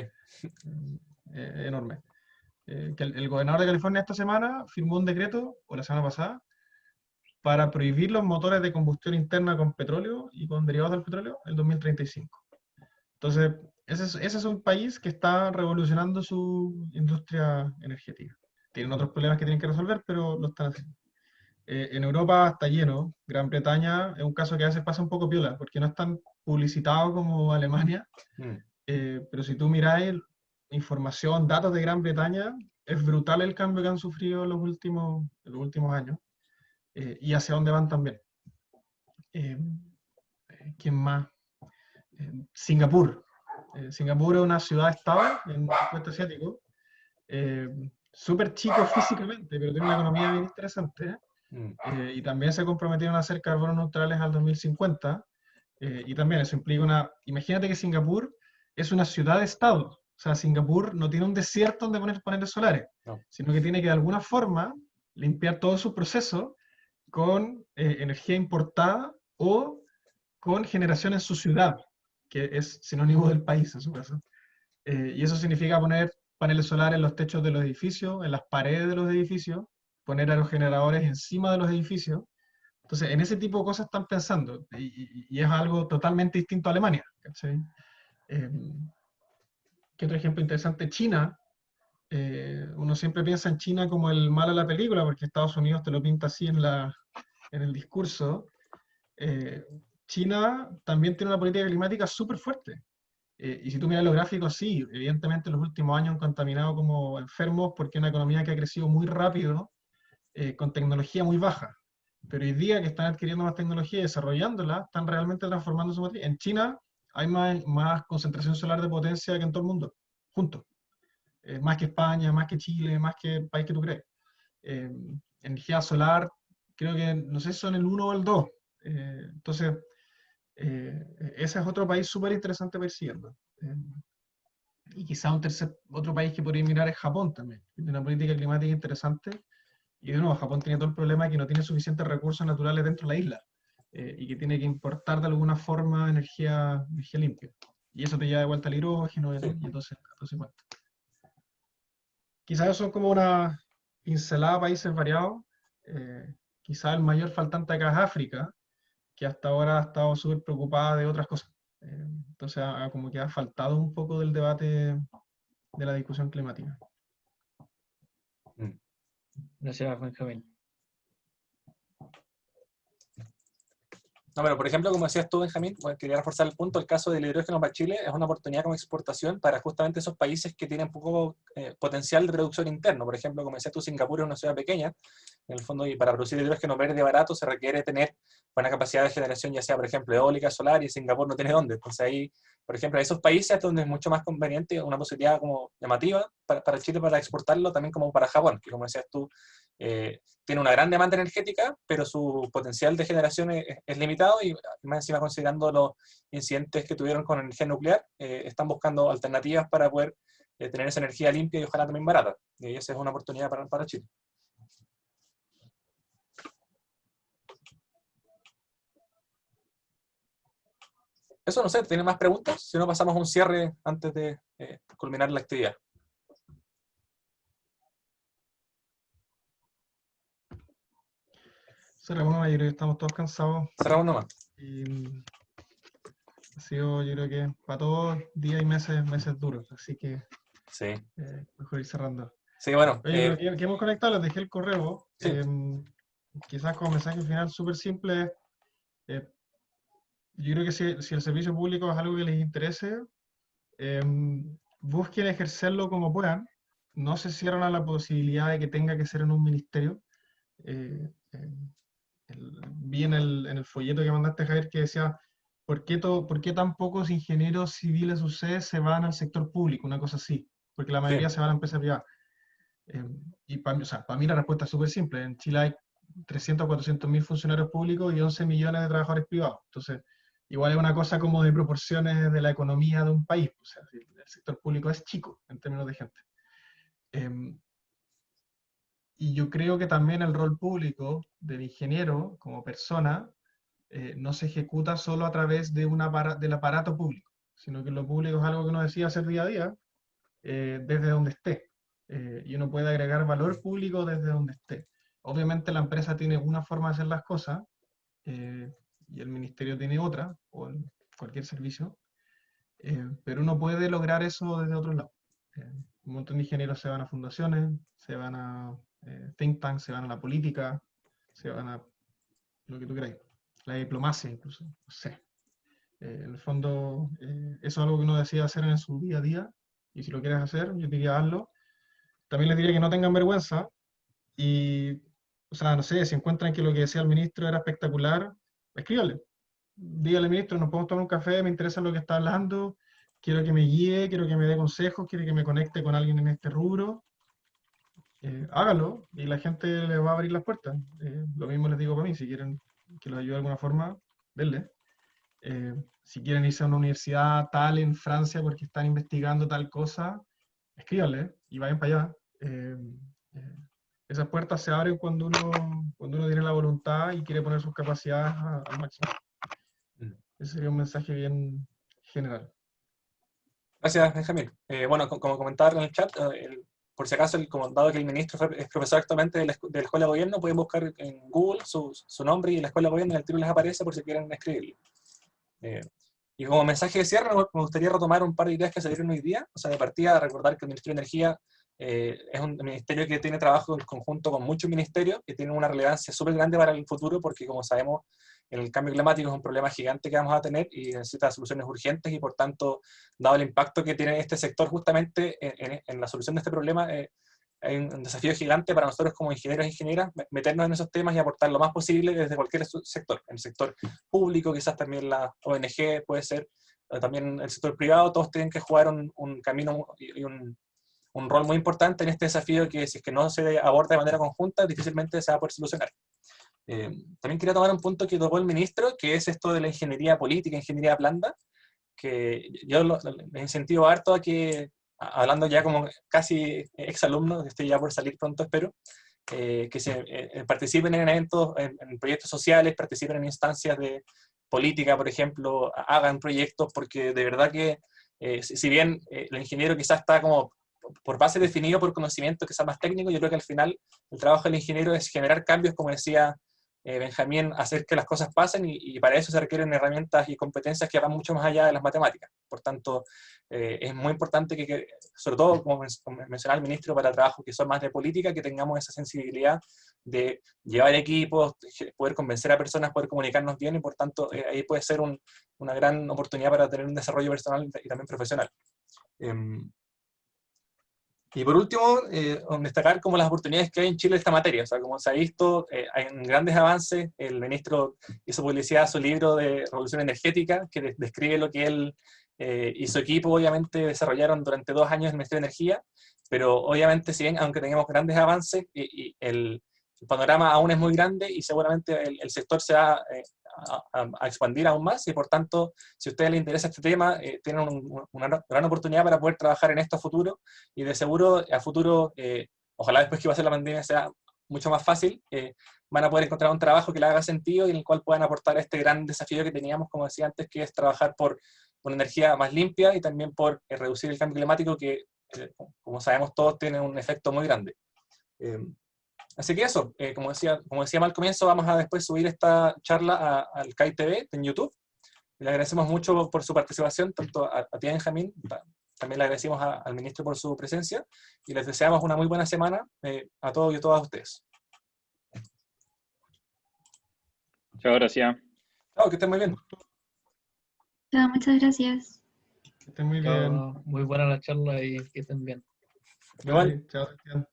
Enorme. Que el gobernador de California esta semana firmó un decreto, o la semana pasada, para prohibir los motores de combustión interna con petróleo y con derivados del petróleo en 2035. Entonces, ese es un país que está revolucionando su industria energética. Tienen otros problemas que tienen que resolver, pero lo están haciendo. En Europa está lleno. Gran Bretaña es un caso que a veces pasa un poco piola, porque no es tan publicitado como Alemania. Pero si tú miráis información, datos de Gran Bretaña, es brutal el cambio que han sufrido en los últimos años. Y hacia dónde van también. ¿Quién más? Singapur. Singapur es una ciudad-estado en el sudeste asiático. Súper chico físicamente, pero tiene una economía bien interesante. Y también se comprometieron a hacer carbono neutrales al 2050. Y también eso implica imagínate que Singapur es una ciudad-estado. O sea, Singapur no tiene un desierto donde poner paneles solares, sino que tiene que de alguna forma limpiar todo su proceso con energía importada o con generación en su ciudad, que es sinónimo del país en su caso. Y eso significa poner paneles solares en los techos de los edificios, en las paredes de los edificios, poner aerogeneradores encima de los edificios. Entonces, en ese tipo de cosas están pensando, y es algo totalmente distinto a Alemania. ¿Cachai? ¿Qué otro ejemplo interesante? China. Uno siempre piensa en China como el malo de la película, porque Estados Unidos te lo pinta así en el discurso. China también tiene una política climática súper fuerte. Y si tú miras los gráficos, sí, evidentemente los últimos años han contaminado como enfermos porque es una economía que ha crecido muy rápido, con tecnología muy baja. Pero hoy día que están adquiriendo más tecnología y desarrollándola, están realmente transformando su matriz. En China hay más concentración solar de potencia que en todo el mundo, juntos. Más que España, más que Chile, más que el país que tú crees. Energía solar, creo que, no sé si son el 1 o el 2. Entonces, ese es otro país súper interesante para ir siguiendo. Y quizá otro país que podría mirar es Japón también. Tiene una política climática interesante. Y de nuevo, Japón tiene todo el problema de que no tiene suficientes recursos naturales dentro de la isla. Y que tiene que importar de alguna forma energía limpia. Y eso te lleva de vuelta al hidrógeno y entonces bueno. Quizás son como una pincelada de países variados. Quizás el mayor faltante acá es África, que hasta ahora ha estado súper preocupada de otras cosas. Entonces, como que ha faltado un poco del debate de la discusión climática. Gracias, Benjamín. No, pero por ejemplo, como decías tú, Benjamín, bueno, quería reforzar el punto, el caso del hidrógeno para Chile es una oportunidad como exportación para justamente esos países que tienen poco potencial de producción interno. Por ejemplo, como decías tú, Singapur es una ciudad pequeña, en el fondo, y para producir hidrógeno verde barato se requiere tener buena capacidad de generación, ya sea, por ejemplo, eólica, solar, y Singapur no tiene dónde. Entonces ahí, por ejemplo, esos países donde es mucho más conveniente, una posibilidad como llamativa para Chile para exportarlo, también como para Japón, que como decías tú, tiene una gran demanda energética, pero su potencial de generación es limitado y más encima considerando los incidentes que tuvieron con energía nuclear, están buscando alternativas para poder tener esa energía limpia y ojalá también barata. Y esa es una oportunidad para Chile. Eso no sé, ¿tiene más preguntas? Si no, pasamos a un cierre antes de culminar la actividad. Cerramos nomás, yo creo que estamos todos cansados. Cerramos nomás. Y ha sido, yo creo que para todos días y meses duros, así que sí. Mejor ir cerrando. Sí, bueno. Oye, pero que hemos conectado, les dejé el correo. Sí. Quizás como mensaje final súper simple. Yo creo que si el servicio público es algo que les interese, busquen ejercerlo como puedan. No se cierran a la posibilidad de que tenga que ser en un ministerio. Vi en el folleto que mandaste, Javier, que decía, ¿por qué tan pocos ingenieros civiles ustedes se van al sector público? Una cosa así, porque la mayoría se van a empresas privadas. Y para mí la respuesta es súper simple. En Chile hay 300 o 400 mil funcionarios públicos y 11 millones de trabajadores privados. Entonces, igual es una cosa como de proporciones de la economía de un país. O sea, el sector público es chico en términos de gente. Y yo creo que también el rol público del ingeniero como persona no se ejecuta solo a través de del aparato público, sino que lo público es algo que uno decide hacer día a día desde donde esté. Y uno puede agregar valor público desde donde esté. Obviamente la empresa tiene una forma de hacer las cosas y el ministerio tiene otra, o cualquier servicio, pero uno puede lograr eso desde otro lado. Un montón de ingenieros se van a fundaciones, se van a think tanks, se van a la política, se van a lo que tú queráis, la diplomacia incluso, no sé. En el fondo, eso es algo que uno decide hacer en su día a día, y si lo quieres hacer, yo te diría hazlo. También les diría que no tengan vergüenza, y, o sea, no sé, si encuentran que lo que decía el ministro era espectacular, escríbale. Dígale, ministro, nos podemos tomar un café, me interesa lo que está hablando, quiero que me guíe, quiero que me dé consejos, quiero que me conecte con alguien en este rubro. Hágalo, y la gente le va a abrir las puertas. Lo mismo les digo para mí, si quieren que los ayude de alguna forma, denle. Si quieren irse a una universidad tal en Francia porque están investigando tal cosa, escríbanle y vayan para allá. Esas puertas se abren cuando uno tiene la voluntad y quiere poner sus capacidades al máximo. Ese sería un mensaje bien general. Gracias, Benjamín. Bueno, como comentaba en el chat, por si acaso, dado que el ministro es profesor actualmente de la Escuela de Gobierno, pueden buscar en Google su nombre y la Escuela de Gobierno, y el tiro les aparece por si quieren escribirlo. Y como mensaje de cierre, me gustaría retomar un par de ideas que salieron hoy día. O sea, de partida, recordar que el Ministerio de Energía es un ministerio que tiene trabajo en conjunto con muchos ministerios, que tiene una relevancia súper grande para el futuro, porque como sabemos, el cambio climático es un problema gigante que vamos a tener y necesita soluciones urgentes, y por tanto, dado el impacto que tiene este sector justamente en la solución de este problema, hay un desafío gigante para nosotros como ingenieros e ingenieras meternos en esos temas y aportar lo más posible desde cualquier sector. En el sector público, quizás también la ONG puede ser, también el sector privado, todos tienen que jugar un camino y un rol muy importante en este desafío que, si es que no se aborda de manera conjunta, difícilmente se va a poder solucionar. También quería tomar un punto que tocó el ministro, que es esto de la ingeniería política, ingeniería blanda, que yo les incentivo harto a que, hablando ya como casi exalumno, estoy ya por salir pronto, espero, que participen en eventos, en proyectos sociales, participen en instancias de política, por ejemplo, hagan proyectos, porque de verdad que, si bien el ingeniero quizás está como por base definido por conocimiento que sea más técnico, yo creo que al final el trabajo del ingeniero es generar cambios, como decía Benjamín, hacer que las cosas pasen, y para eso se requieren herramientas y competencias que van mucho más allá de las matemáticas. Por tanto, es muy importante que, sobre todo, como mencionaba el ministro, para trabajos que son más de política, que tengamos esa sensibilidad de llevar equipos, poder convencer a personas, poder comunicarnos bien, y por tanto ahí puede ser una gran oportunidad para tener un desarrollo personal y también profesional. Y por último, destacar como las oportunidades que hay en Chile en esta materia. O sea, como se ha visto, hay grandes avances. El ministro hizo publicidad a su libro de Revolución Energética, que describe lo que él y su equipo obviamente desarrollaron durante 2 años en el Ministerio de Energía, pero obviamente, si bien, aunque tengamos grandes avances, y el panorama aún es muy grande, y seguramente el sector se va a expandir aún más, y por tanto, si a ustedes les interesa este tema, tienen una gran oportunidad para poder trabajar en esto a futuro, y de seguro a futuro, ojalá después que va a ser la pandemia sea mucho más fácil, van a poder encontrar un trabajo que les haga sentido y en el cual puedan aportar este gran desafío que teníamos, como decía antes, que es trabajar por una energía más limpia y también por reducir el cambio climático, que como sabemos todos tiene un efecto muy grande. Así que eso, como decía mal al comienzo, vamos a después subir esta charla al CAI TV en YouTube. Le agradecemos mucho por su participación, tanto a ti, Benjamín, también le agradecemos al ministro por su presencia, y les deseamos una muy buena semana a todos y a todas ustedes. Muchas gracias. Chao, que estén muy bien. Chao, muchas gracias. Que estén muy bien. Muy buena la charla y que estén bien. Igual. Chao, Sebastián.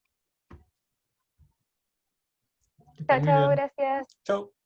Que Chao, estén muy chao, bien. gracias. Chao.